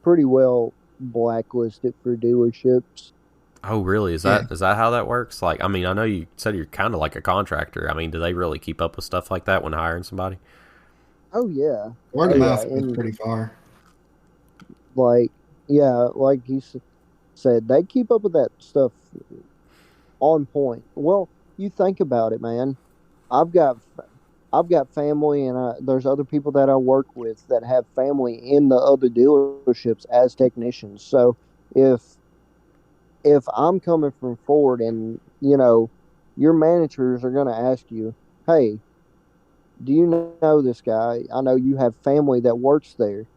pretty well blacklisted for dealerships. Oh, really? yeah. Is that how that works? Like, I mean, I know you said you're kind of like a contractor. I mean, do they really keep up with stuff like that when hiring somebody? Oh yeah, Word oh of yeah, mouth goes and pretty far. like yeah, like said, they keep up with that stuff on point. Well, you think about it, man. I've got I've got family, and there's other people that I work with that have family in the other dealerships as technicians. So if I'm coming from Ford, and your managers are going to ask you, "Hey, do you know this guy? I know you have family that works there,"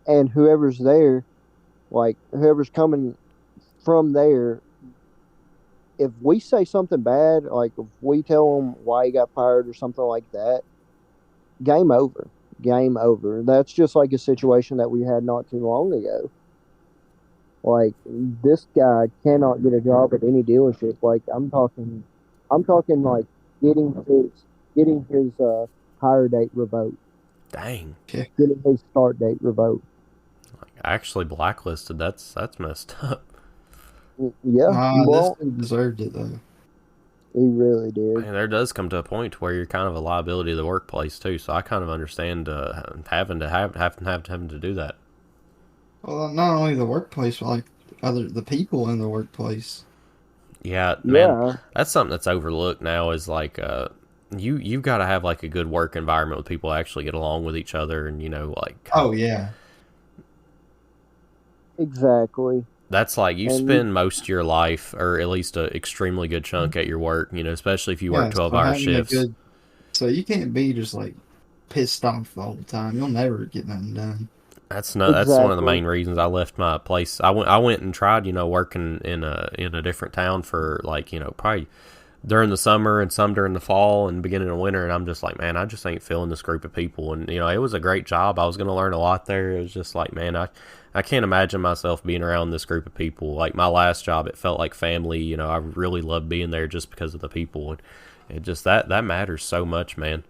and whoever's there, like whoever's coming from there, if we say something bad, like if we tell them why he got fired or something like that, game over. Game over. That's just like a situation that we had not too long ago. Like this guy cannot get a job at any dealership. Like I'm talking like getting his hire date revoked, Dang. Yeah, getting his start date revoked. Actually blacklisted. That's messed up. Yeah, this well, dude deserved it though. he really did. And there does come to a point where you're kind of a liability to the workplace too. So I kind of understand having to do that. Well, not only the workplace, but like the people in the workplace. Yeah, man, Yeah, that's something that's overlooked now. Is like you've got to have like a good work environment with people who actually get along with each other, and like Oh yeah, exactly. that's like you And spend most of your life, or at least an extremely good chunk at your work. Especially if you work yeah. So 12-hour having a shifts. good, so you can't be just like pissed off all the time. You'll never get nothing done. That's no. That's one of the exactly. main reasons I left my place. I went and tried, working in a different town for like, probably during the summer and some during the fall and beginning of winter. And I'm just like, man, I just ain't feeling this group of people. And it was a great job. I was going to learn a lot there. It was just like, man, I can't imagine myself being around this group of people. Like my last job, it felt like family. I really loved being there just because of the people. And it just that matters so much, man.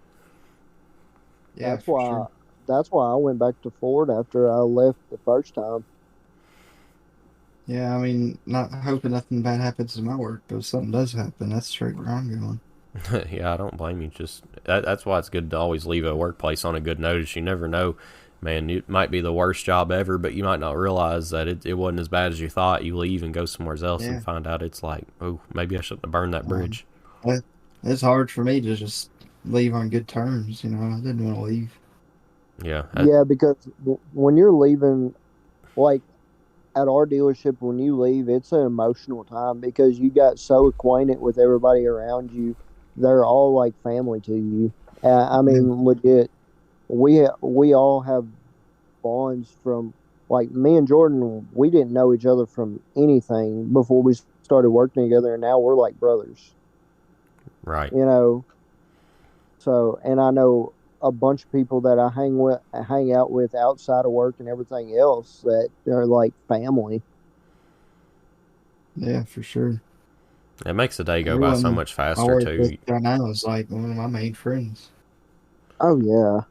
Yeah, That's for why sure. that's why I went back to Ford after I left the first time. Yeah, I mean, not hoping nothing bad happens to my work, but if something does happen, that's straight where I'm going. Yeah, I don't blame you. Just that's why it's good to always leave a workplace on a good notice. You never know, man. It might be the worst job ever, but you might not realize that it wasn't as bad as you thought. You leave and go somewhere else Yeah. and find out it's like, oh, maybe I shouldn't have burned that bridge. It- It's hard for me to just leave on good terms. I didn't want to leave. Yeah, Yeah, because when you're leaving, like at our dealership, when you leave, it's an emotional time because you got so acquainted with everybody around you. They're all like family to you. I Yeah. mean, legit. We all have bonds from, like, me and Jordan. We didn't know each other from anything before we started working together, and now we're like brothers. right. You know. So, and I know a bunch of people that I hang out with outside of work and everything else that are like family. Yeah, for sure. It makes the day go by so Everyone much I faster work too. with right now is like one of my main friends. Oh yeah,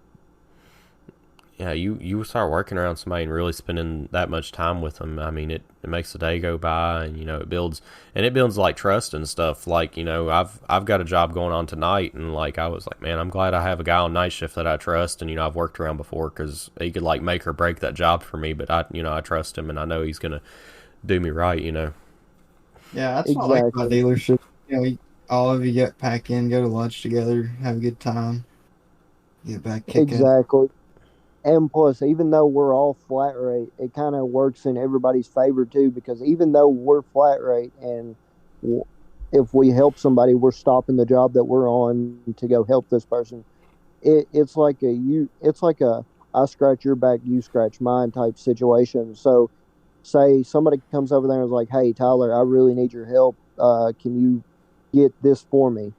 Yeah, you start working around somebody and really spending that much time with them. I mean, it makes the day go by, and it builds like trust and stuff. Like I've got a job going on tonight, and like I was like, man, I'm glad I have a guy on night shift that I trust, and I've worked around before because he could like make or break that job for me. But I trust him, and I know he's gonna do me right. Yeah, that's what I like about exactly. dealerships. all of you get pack in, go to lunch together, have a good time, get back kicking. Exactly. And plus, even though we're all flat rate, it kind of works in everybody's favor too. Because even though we're flat rate, and w- if we help somebody, we're stopping the job that we're on to go help this person. It's like it's like a I scratch your back, you scratch mine type situation. So, say somebody comes over there and is like, "Hey, Tyler, I really need your help. Can you get this for me?"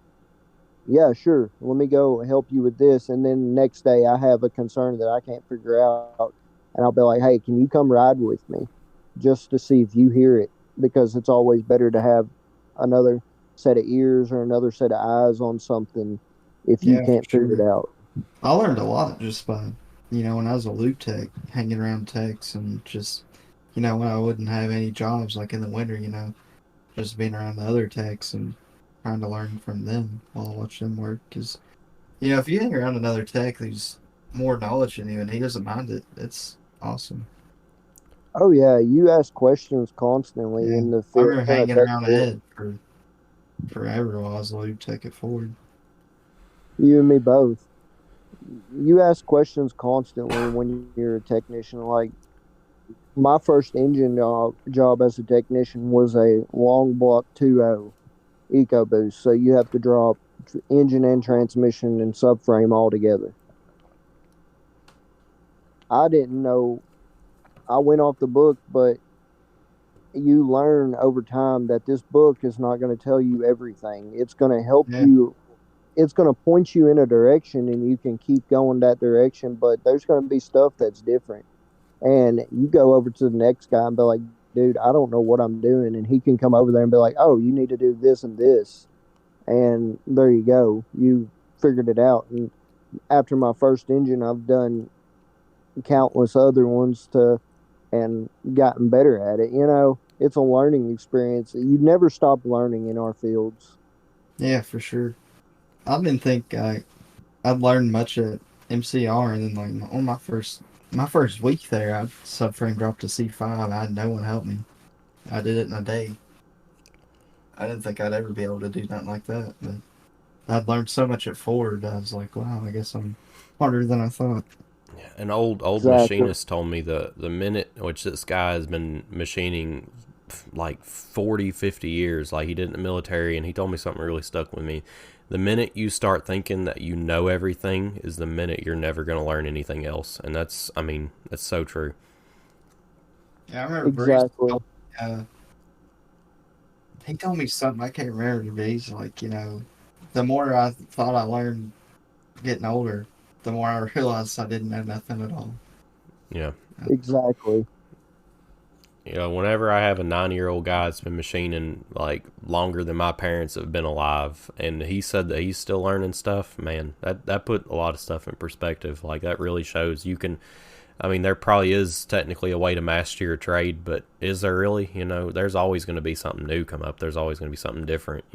Yeah, sure. Let me go help you with this. And then next day I have a concern that I can't figure out. And I'll be like, hey, can you come ride with me just to see if you hear it? Because it's always better to have another set of ears or another set of eyes on something if you Yeah, for can't figure it sure. out. I learned a lot just by, when I was a loop tech, hanging around techs and just, when I wouldn't have any jobs, like in the winter, just being around the other techs and trying to learn from them while I watch them work. Because, if you hang around another tech who's more knowledge than you and he doesn't mind it, it's awesome. Oh, yeah. You ask questions constantly Yeah. in the I field, remember in a hanging tech around field. Ed for forever while I was a loop tech at Ford. You and me both. You ask questions constantly when you're a technician. Like, my first engine job as a technician was a long block 2.0 EcoBoost. So you have to drop engine and transmission and subframe all together. I didn't know. I went off the book, but you learn over time that this book is not going to tell you everything. It's going to help Yeah. you. It's going to point you in a direction and you can keep going that direction, but there's going to be stuff that's different. And you go over to the next guy and be like, dude, I don't know what I'm doing. And he can come over there and be like, oh, you need to do this and this. And there you go. You figured it out. And after my first engine, I've done countless other ones to and gotten better at it. It's a learning experience. You never stop learning in our fields. Yeah, for sure. I didn't think I'd learned much at MCR, and then like on my first week there, I subframe dropped to C5. I had no one help me. I did it in a day. I didn't think I'd ever be able to do nothing like that, but I'd learned so much at Ford. I was like, wow, I guess I'm smarter than I thought. An old Exactly. machinist told me the minute which this guy has been machining like 40, 50 years, like he did in the military, and he told me something really stuck with me. The minute you start thinking that you know everything is the minute you're never going to learn anything else. And that's so true. Yeah, I remember Bruce. Exactly. Uh, he told me something I can't remember, but he's like, the more I thought I learned getting older, the more I realized I didn't know nothing at all. Yeah. Exactly. Whenever I have a 9-year-old guy that's been machining like longer than my parents have been alive, and he said that he's still learning stuff, man, that put a lot of stuff in perspective. Like that really shows you can. I mean, there probably is technically a way to master your trade, but is there really? There's always going to be something new come up. There's always going to be something different.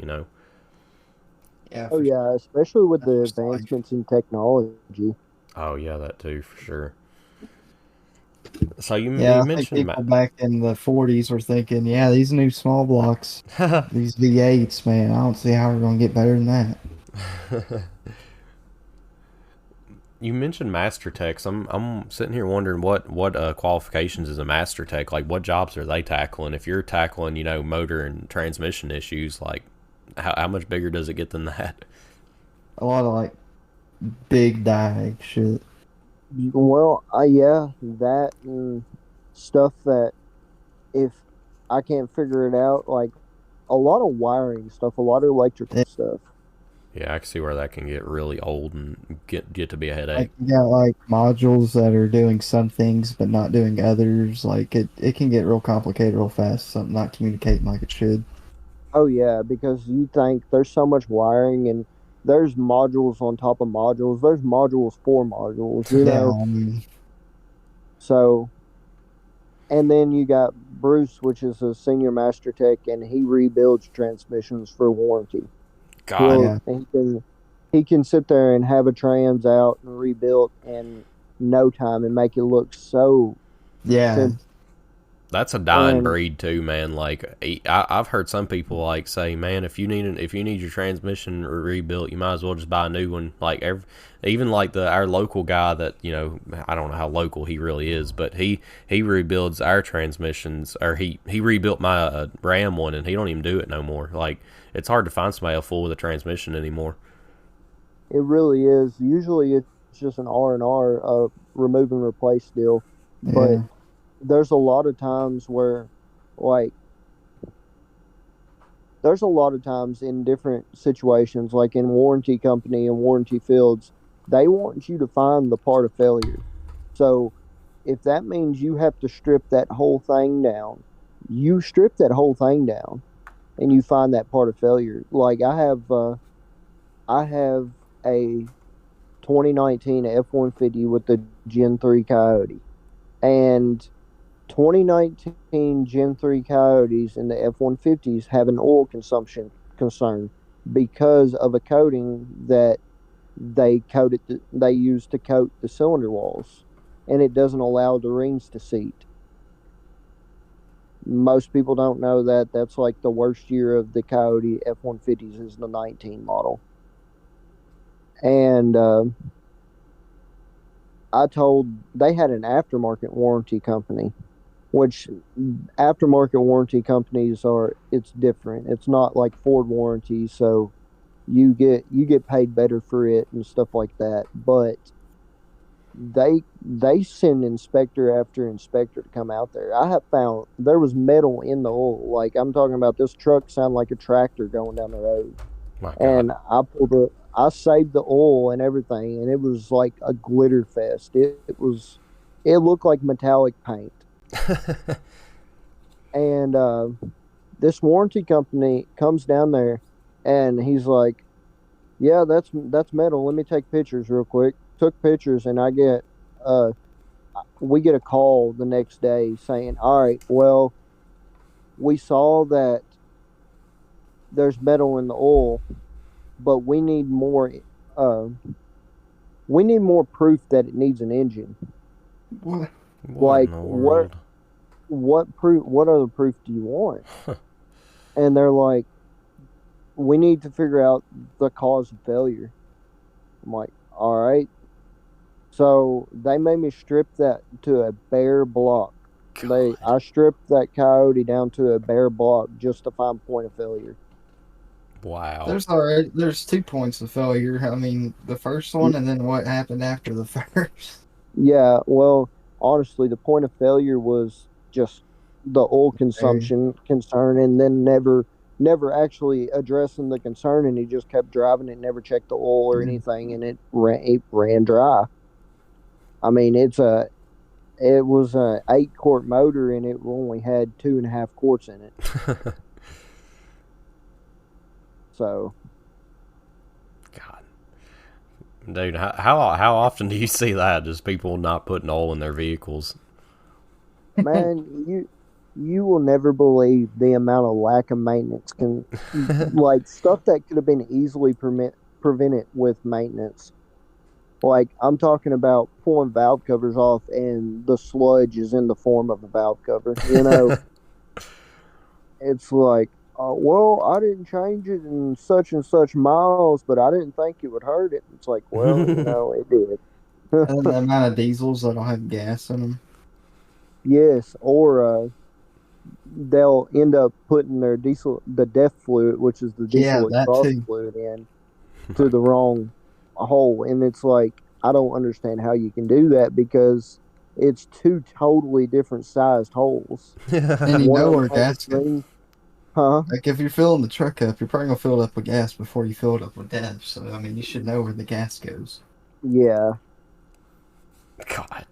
Yeah, Oh for sure. yeah, especially with That's the just life. advancements in technology. Oh yeah, that too for sure. So Yeah, you I think mentioned people back in the 40s were thinking, yeah, these new small blocks, these V8s, man, I don't see how we're going to get better than that. you mentioned master techs. I'm sitting here wondering what qualifications is a master tech. Like what jobs are they tackling? If you're tackling motor and transmission issues, like how much bigger does it get than that? A lot of big diag shit. Well, yeah, that and stuff that if I can't figure it out, like a lot of wiring stuff, a lot of electrical Yeah, stuff. Yeah, I can see where that can get really old and get to be a headache. you got modules that are doing some things but not doing others. Like it can get real complicated real fast. Something not communicating like it should. Oh yeah, because you think there's so much wiring and there's modules on top of modules. There's modules for modules. Yeah, I mean, So, and then you got Bruce, which is a senior master tech, and he rebuilds transmissions for warranty. God, He'll yeah, he can sit there and have a trans out and rebuilt in no time and make it look so yeah. simple. That's a dying And breed too, man. Like I've heard some people like say, man, if you need your transmission rebuilt, you might as well just buy a new one. Like even like our local guy that I don't know how local he really is, but he rebuilds our transmissions, or he rebuilt my Ram one, and he don't even do it no more. Like it's hard to find somebody else full with a transmission anymore. it really is. Usually it's just an R&R, remove and replace deal. But Yeah. there's a lot of times where, like, there's a lot of times in different situations, like in warranty company and warranty fields, they want you to find the part of failure. So if that means you have to strip that whole thing down, you strip that whole thing down and you find that part of failure. Like I have a 2019 F-150 with the Gen 3 Coyote, and 2019 Gen 3 Coyotes and the F-150s have an oil consumption concern because of a coating that they use to coat the cylinder walls, and it doesn't allow the rings to seat. Most people don't know that that's like the worst year of the Coyote F-150s is the 19 model. And they had an aftermarket warranty company, which aftermarket warranty companies it's different. It's not like Ford warranty, so you get paid better for it and stuff like that. But they send inspector after inspector to come out there. I have found there was metal in the oil. Like I'm talking about, this truck sounded like a tractor going down the road. My God. And I saved the oil and everything, and it was like a glitter fest. It looked like metallic paint. And this warranty company comes down there, and he's like, "Yeah, that's metal. Let me take pictures real quick." Took pictures, and we get a call the next day saying, "All right, well, we saw that there's metal in the oil, but we need more. We need more proof that it needs an engine." What? Like, in the world? what proof? What other proof do you want? And they're like, "We need to figure out the cause of failure." I'm like, "All right." So they made me strip that to a bare block. I stripped that Coyote down to a bare block just to find point of failure. Wow. There's 2 points of failure. I mean, the first one and then what happened after the first. Yeah, well, honestly, the point of failure was just the oil consumption concern, and then never actually addressing the concern, and he just kept driving it, never checked the oil or anything, and it ran dry. I mean, it was a 8-quart motor, and it only had 2.5 quarts in it. So, God, dude, how often do you see that? Just people not putting oil in their vehicles? man, you will never believe the amount of lack of maintenance like stuff that could have been easily prevented with maintenance. Like, I'm talking about pulling valve covers off, and the sludge is in the form of the valve cover. It's like, well, I didn't change it in such and such miles, but I didn't think it would hurt it. It's like, well, it did. And the amount of diesels that don't have gas in them. Yes, or they'll end up putting the DEF fluid, which is the diesel exhaust fluid, in to the wrong hole, and it's like, I don't understand how you can do that, because it's 2 totally different sized holes. And you know where gas goes. Huh? Like, if you're filling the truck up, you're probably gonna fill it up with gas before you fill it up with DEF. So I mean, you should know where the gas goes. Yeah. God.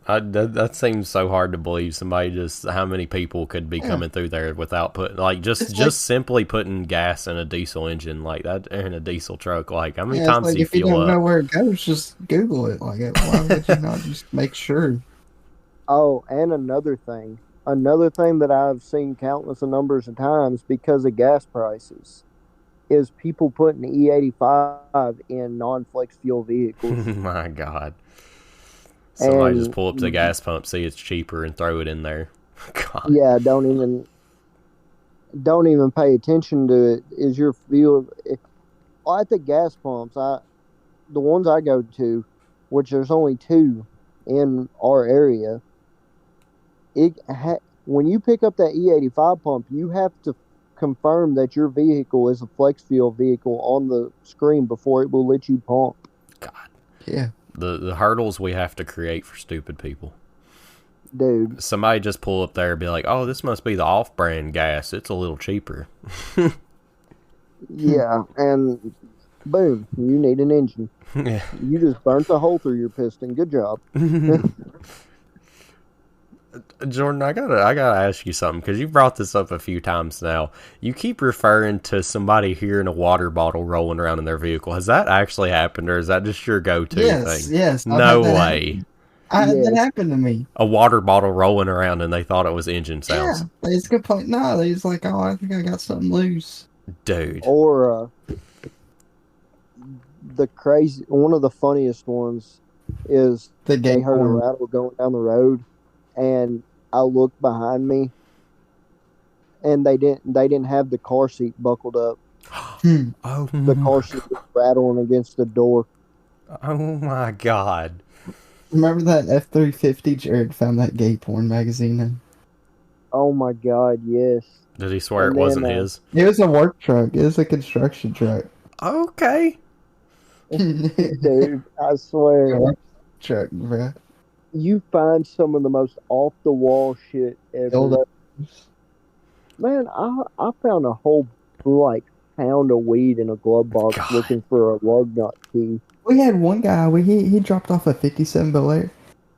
That seems so hard to believe. How many people could be coming through there without putting, just simply putting gas in a diesel engine like that, in a diesel truck. Like, how many times do you fuel up? If you don't know where it goes, just Google it. Like, why would you not just make sure? Oh, and another thing that I've seen countless of numbers of times because of gas prices is people putting E85 in non-flex fuel vehicles. My God. Somebody And just pull up to the gas pump, see it's cheaper, and throw it in there. God. yeah, don't even pay attention to it. Is your fuel at the gas pumps? The ones I go to, which there's only two in our area. When you pick up that E85 pump, you have to confirm that your vehicle is a flex fuel vehicle on the screen before it will let you pump. God. Yeah. The hurdles we have to create for stupid people. Dude. Somebody just pull up there and be like, oh, this must be the off-brand gas. It's a little cheaper. Yeah, and boom, you need an engine. Yeah. You just burnt a hole through your piston. Good job. Jordan, I gotta ask you something, because you brought this up a few times now. You keep referring to somebody hearing a water bottle rolling around in their vehicle. Has that actually happened, or is that just your go-to Yes, thing? yes. I've No had that way. That happened to me. A water bottle rolling around and they thought it was engine sounds. Yeah. They just complained. No, they was like, oh, I think I got something loose. Dude. Or one of the funniest ones is they heard a rattle going down the road, and I looked behind me, and they didn't have the car seat buckled up. Oh, The car seat was rattling against the door. oh my God. Remember that F-350 Jared found that gay porn magazine in? Oh my God, yes. Did he swear And it wasn't then, his? It was a work truck. It was a construction truck. Okay. Dude, I swear, Truck, bro. you find some of the most off the wall shit ever. Man, I found a whole pound of weed in a glove box God. looking for a lug nut key. We had one guy, he dropped off a 57 Bel Air.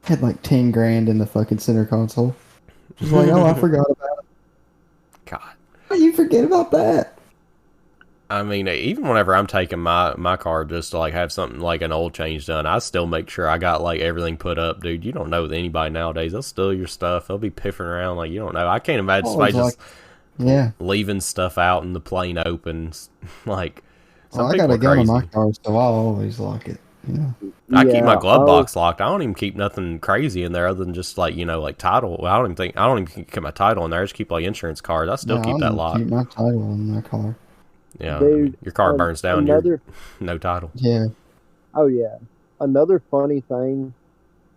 Had like 10 grand in the fucking center console. Just like, oh, I forgot about it. God. How you forget about that? I mean, even whenever I'm taking my car just to have something like an oil change done, I still make sure I got everything put up, dude. You don't know with anybody nowadays. They'll steal your stuff. They'll be piffing around you don't know. I can't imagine somebody just leaving stuff out in the plain open. I got a gun in my car, so I'll always lock it. I keep my glove box locked. I don't even keep nothing crazy in there other than just title. Well, I don't even keep my title in there. I just keep insurance cards. I still keep that locked. Keep my title in my car. Yeah, Dude, your car burns down. You're no title. Yeah. Oh yeah. Another funny thing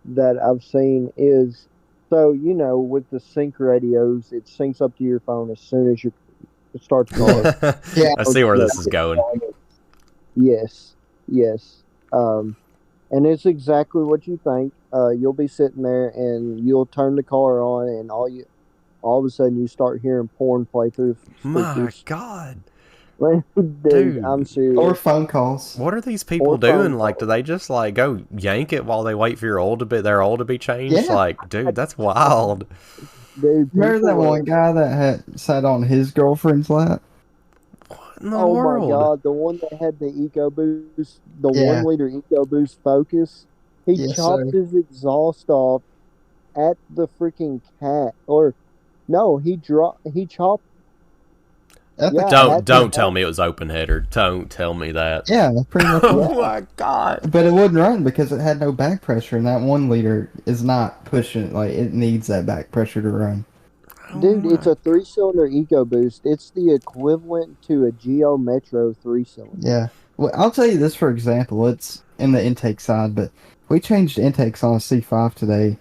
that I've seen is, so with the sync radios, it syncs up to your phone as soon as it starts going. Yeah, I see where this is going. Yes. And it's exactly what you think. You'll be sitting there and you'll turn the car on, and all of a sudden you start hearing porn play through speakers. My God. Dude, I'm serious. Or phone calls. What are these people doing? Do they just go yank it while they wait for their oil to be changed? Yeah. Dude, that's wild. Dude, Remember that one guy that had sat on his girlfriend's lap? What in the world? My God, the one that had the EcoBoost, the 1 liter EcoBoost Focus, he chopped his exhaust off at the freaking cat. Or no, he chopped. Don't tell me it was open header. Don't tell me that. Yeah, pretty much. Oh my God. But it wouldn't run because it had no back pressure, and that 1 liter is not pushing. It needs that back pressure to run. Dude, it's a 3-cylinder EcoBoost. It's the equivalent to a Geo Metro 3-cylinder. Yeah. Well, I'll tell you this for example. It's in the intake side, but we changed intakes on a C5 today,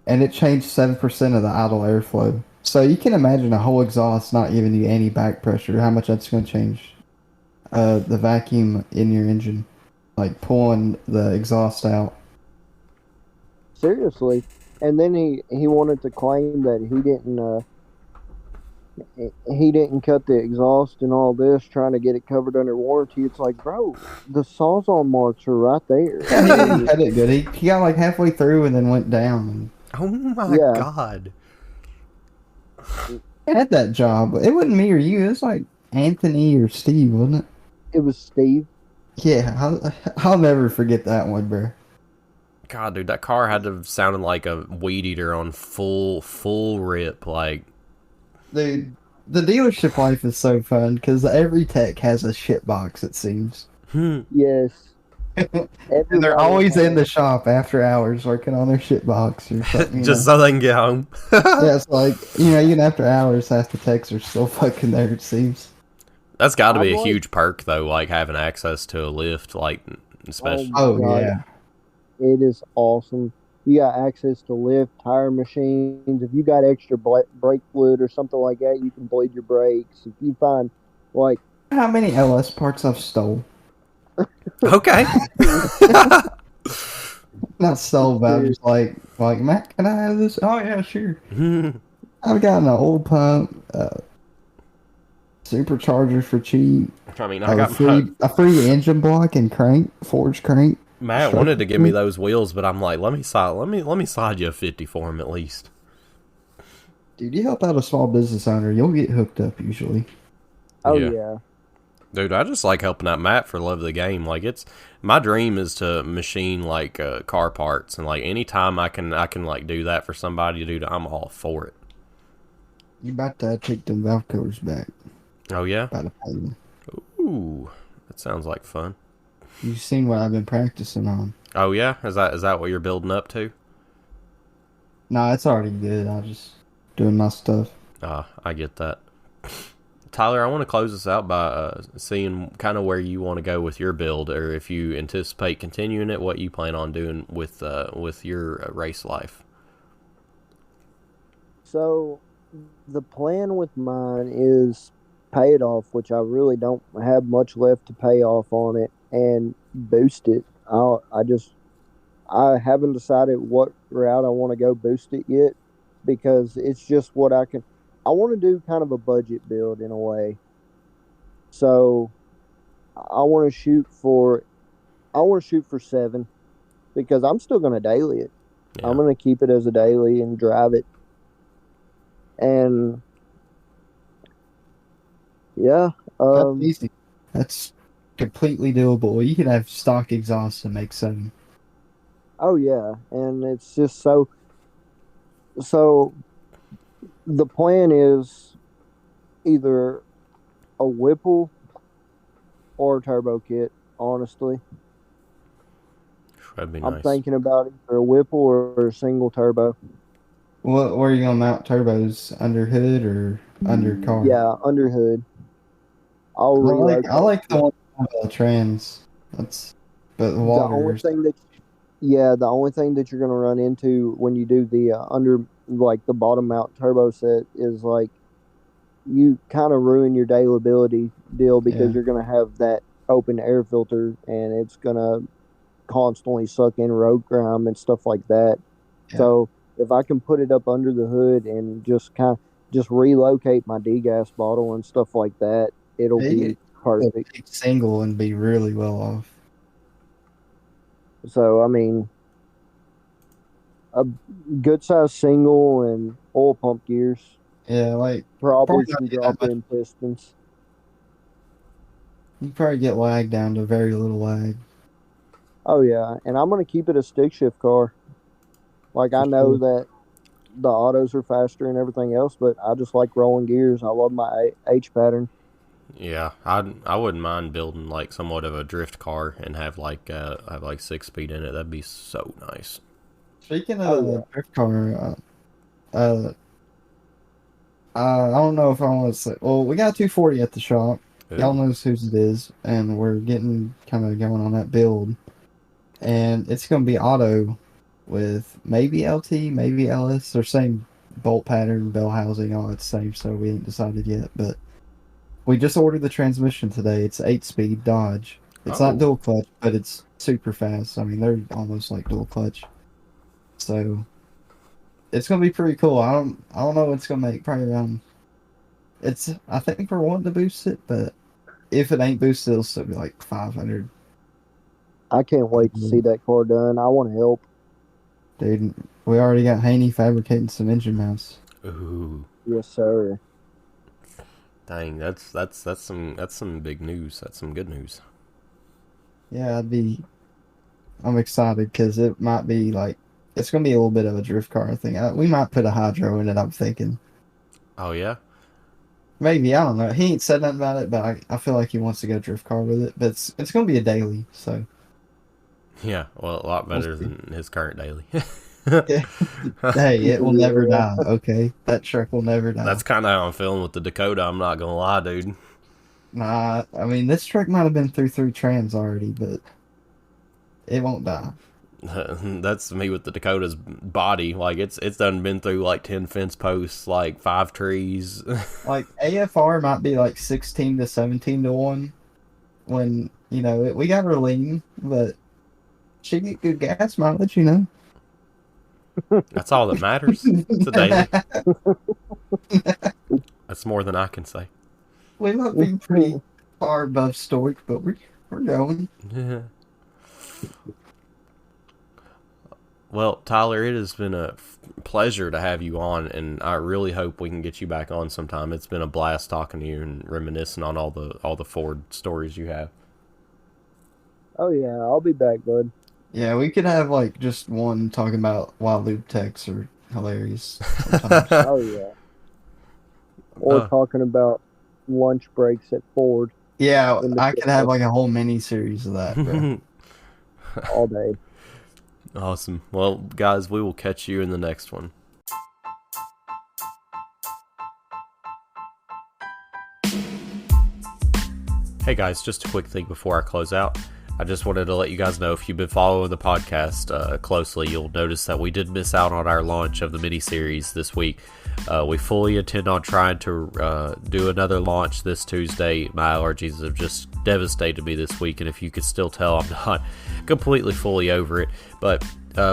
and it changed 7% of the idle airflow. So you can imagine a whole exhaust not giving you any back pressure, how much that's going to change the vacuum in your engine, pulling the exhaust out. Seriously. And then he wanted to claim that he didn't cut the exhaust and all this, trying to get it covered under warranty. It's like, bro, the Sawzall marks are right there. Yeah, he didn't cut it good. He got halfway through and then went down. Oh my God. I had that job. It wasn't me or you. It was Anthony or Steve, wasn't it? It was Steve. Yeah, I'll never forget that one, bro. God, dude, that car had to have sounded like a weed eater on full rip. Dude, the dealership life is so fun because every tech has a shit box, it seems. Yes. And they're Everybody always in has- the shop after hours working on their shit box or something. Just so they can get home. Yeah, it's like, even after hours, half the techs are still fucking there, it seems. That's got to be I'm a like- huge perk though, like having access to a lift, like especially. Oh, God, yeah. It is awesome. You got access to lift, tire machines. If you got extra brake fluid or something like that, you can bleed your brakes. If you find, like, How many LS parts I've stole? Okay. Not stole, but I'm just like, Matt, can I have this? Oh, yeah, sure. I've got an old pump, supercharger for cheap, I mean, I got a free engine block and crank, forged crank. Matt wanted to give me those wheels, but I'm like, let me slide you a 50 for him at least. Dude, you help out a small business owner, you'll get hooked up usually. oh, Yeah. yeah. Dude, I just like helping out Matt for love of the game. Like it's my dream is to machine like car parts, and like anytime I can like do that for somebody, dude, I'm all for it. You about to take them valve covers back. Oh yeah. About to pay them. Ooh, that sounds like fun. You've seen what I've been practicing on. Oh yeah, is that what you're building up to? Nah, it's already good. I'm just doing my stuff. I get that. Tyler, I want to close this out by seeing kind of where you want to go with your build, or if you anticipate continuing it, what you plan on doing with your race life. So, the plan with mine is pay it off, which I really don't have much left to pay off on it, and boost it. I haven't decided what route I want to go boost it yet, because it's just what I want to do kind of a budget build in a way. So I want to shoot for 7, because I'm still going to daily it. Yeah. I'm going to keep it as a daily and drive it. And yeah, That's easy. That's completely doable. You can have stock exhaust and make 7. oh yeah, and it's just so the plan is either a Whipple or a turbo kit, honestly. That'd be I'm nice. thinking about either a Whipple or a single turbo. Where are you gonna mount turbos? Under hood or under car? Yeah, under hood. I'll relocate. I like the one with the trans. But the water. The only thing that you're going to run into when you do the under, like the bottom mount turbo set, is like you kind of ruin your dailability deal, because Yeah. you're going to have that open air filter, and it's going to constantly suck in road grime and stuff like that. Yeah. So if I can put it up under the hood and just relocate my degas bottle and stuff like that, it'll be perfect. Single and be really well off. So, I mean, a good size single and oil pump gears. Yeah, like Probably Probably some not drop that in pistons. you probably get lag down to very little lag. Oh, yeah. And I'm going to keep it a stick shift car. Like, I know that the autos are faster and everything else, but I just like rolling gears. I love my H pattern. Yeah, I wouldn't mind building like somewhat of a drift car and have like 6 speed in it. That'd be so nice. Speaking Oh, of yeah. the drift car, I don't know if I want to say. Well, we got a 240 at the shop. Y'all knows whose it is, and we're getting kind of going on that build. And it's going to be auto with maybe LT, maybe LS, or same bolt pattern, bell housing, all it's the same, so we ain't decided yet. But we just ordered the transmission today. It's 8-speed Dodge. It's Oh. not dual clutch, but it's super fast. I mean, they're almost like dual clutch. So it's gonna be pretty cool. I don't know what it's gonna make. Probably around. I think we're wanting to boost it, but if it ain't boosted, it'll still be like 500. I can't wait to see that car done. I want to help. Dude, we already got Haney fabricating some engine mounts. Ooh, Yes, sir. dang, that's some big news. That's some good news. Yeah, I'm excited because it might be like it's gonna be a little bit of a drift car. I think we might put a hydro in it. I'm thinking Oh yeah, maybe, I don't know. He ain't said nothing about it, but I feel like he wants to go drift car with it. But it's gonna be a daily, so Yeah, well, a lot better than his current daily. Hey, it will never die. Okay, that truck will never die. That's kind of how I'm feeling with the Dakota. I'm not gonna lie, dude. Nah, I mean this truck might have been through 3 trans already, but it won't die. That's me with the Dakota's body. Like it's done been through like 10 fence posts, like 5 trees. Like AFR might be like 16 to 17 to 1 when, you know, we got her lean, but she get good gas mileage, you know. That's all that matters. It's a daily. That's more than I can say. We might be pretty far above stoic, but we're going. Yeah. Well, Tyler, it has been a pleasure to have you on, and I really hope we can get you back on sometime. It's been a blast talking to you and reminiscing on all the Ford stories you have. Oh yeah, I'll be back, bud. Yeah, we could have like just one talking about why lube techs are hilarious. Sometimes. Oh yeah. Or talking about lunch breaks at Ford Yeah, I could have like a whole mini series of that, bro. all day. Awesome. Well, guys, we will catch you in the next one. Hey guys, just a quick thing before I close out. I just wanted to let you guys know, if you've been following the podcast closely, you'll notice that we did miss out on our launch of the mini-series this week. We fully intend on trying to do another launch this Tuesday. My allergies have just devastated me this week, and if you could still tell, I'm not completely fully over it. But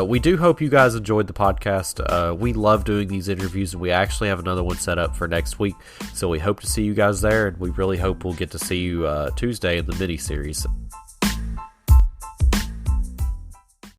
we do hope you guys enjoyed the podcast. We love doing these interviews, and we actually have another one set up for next week. So we hope to see you guys there, and we really hope we'll get to see you Tuesday in the mini-series.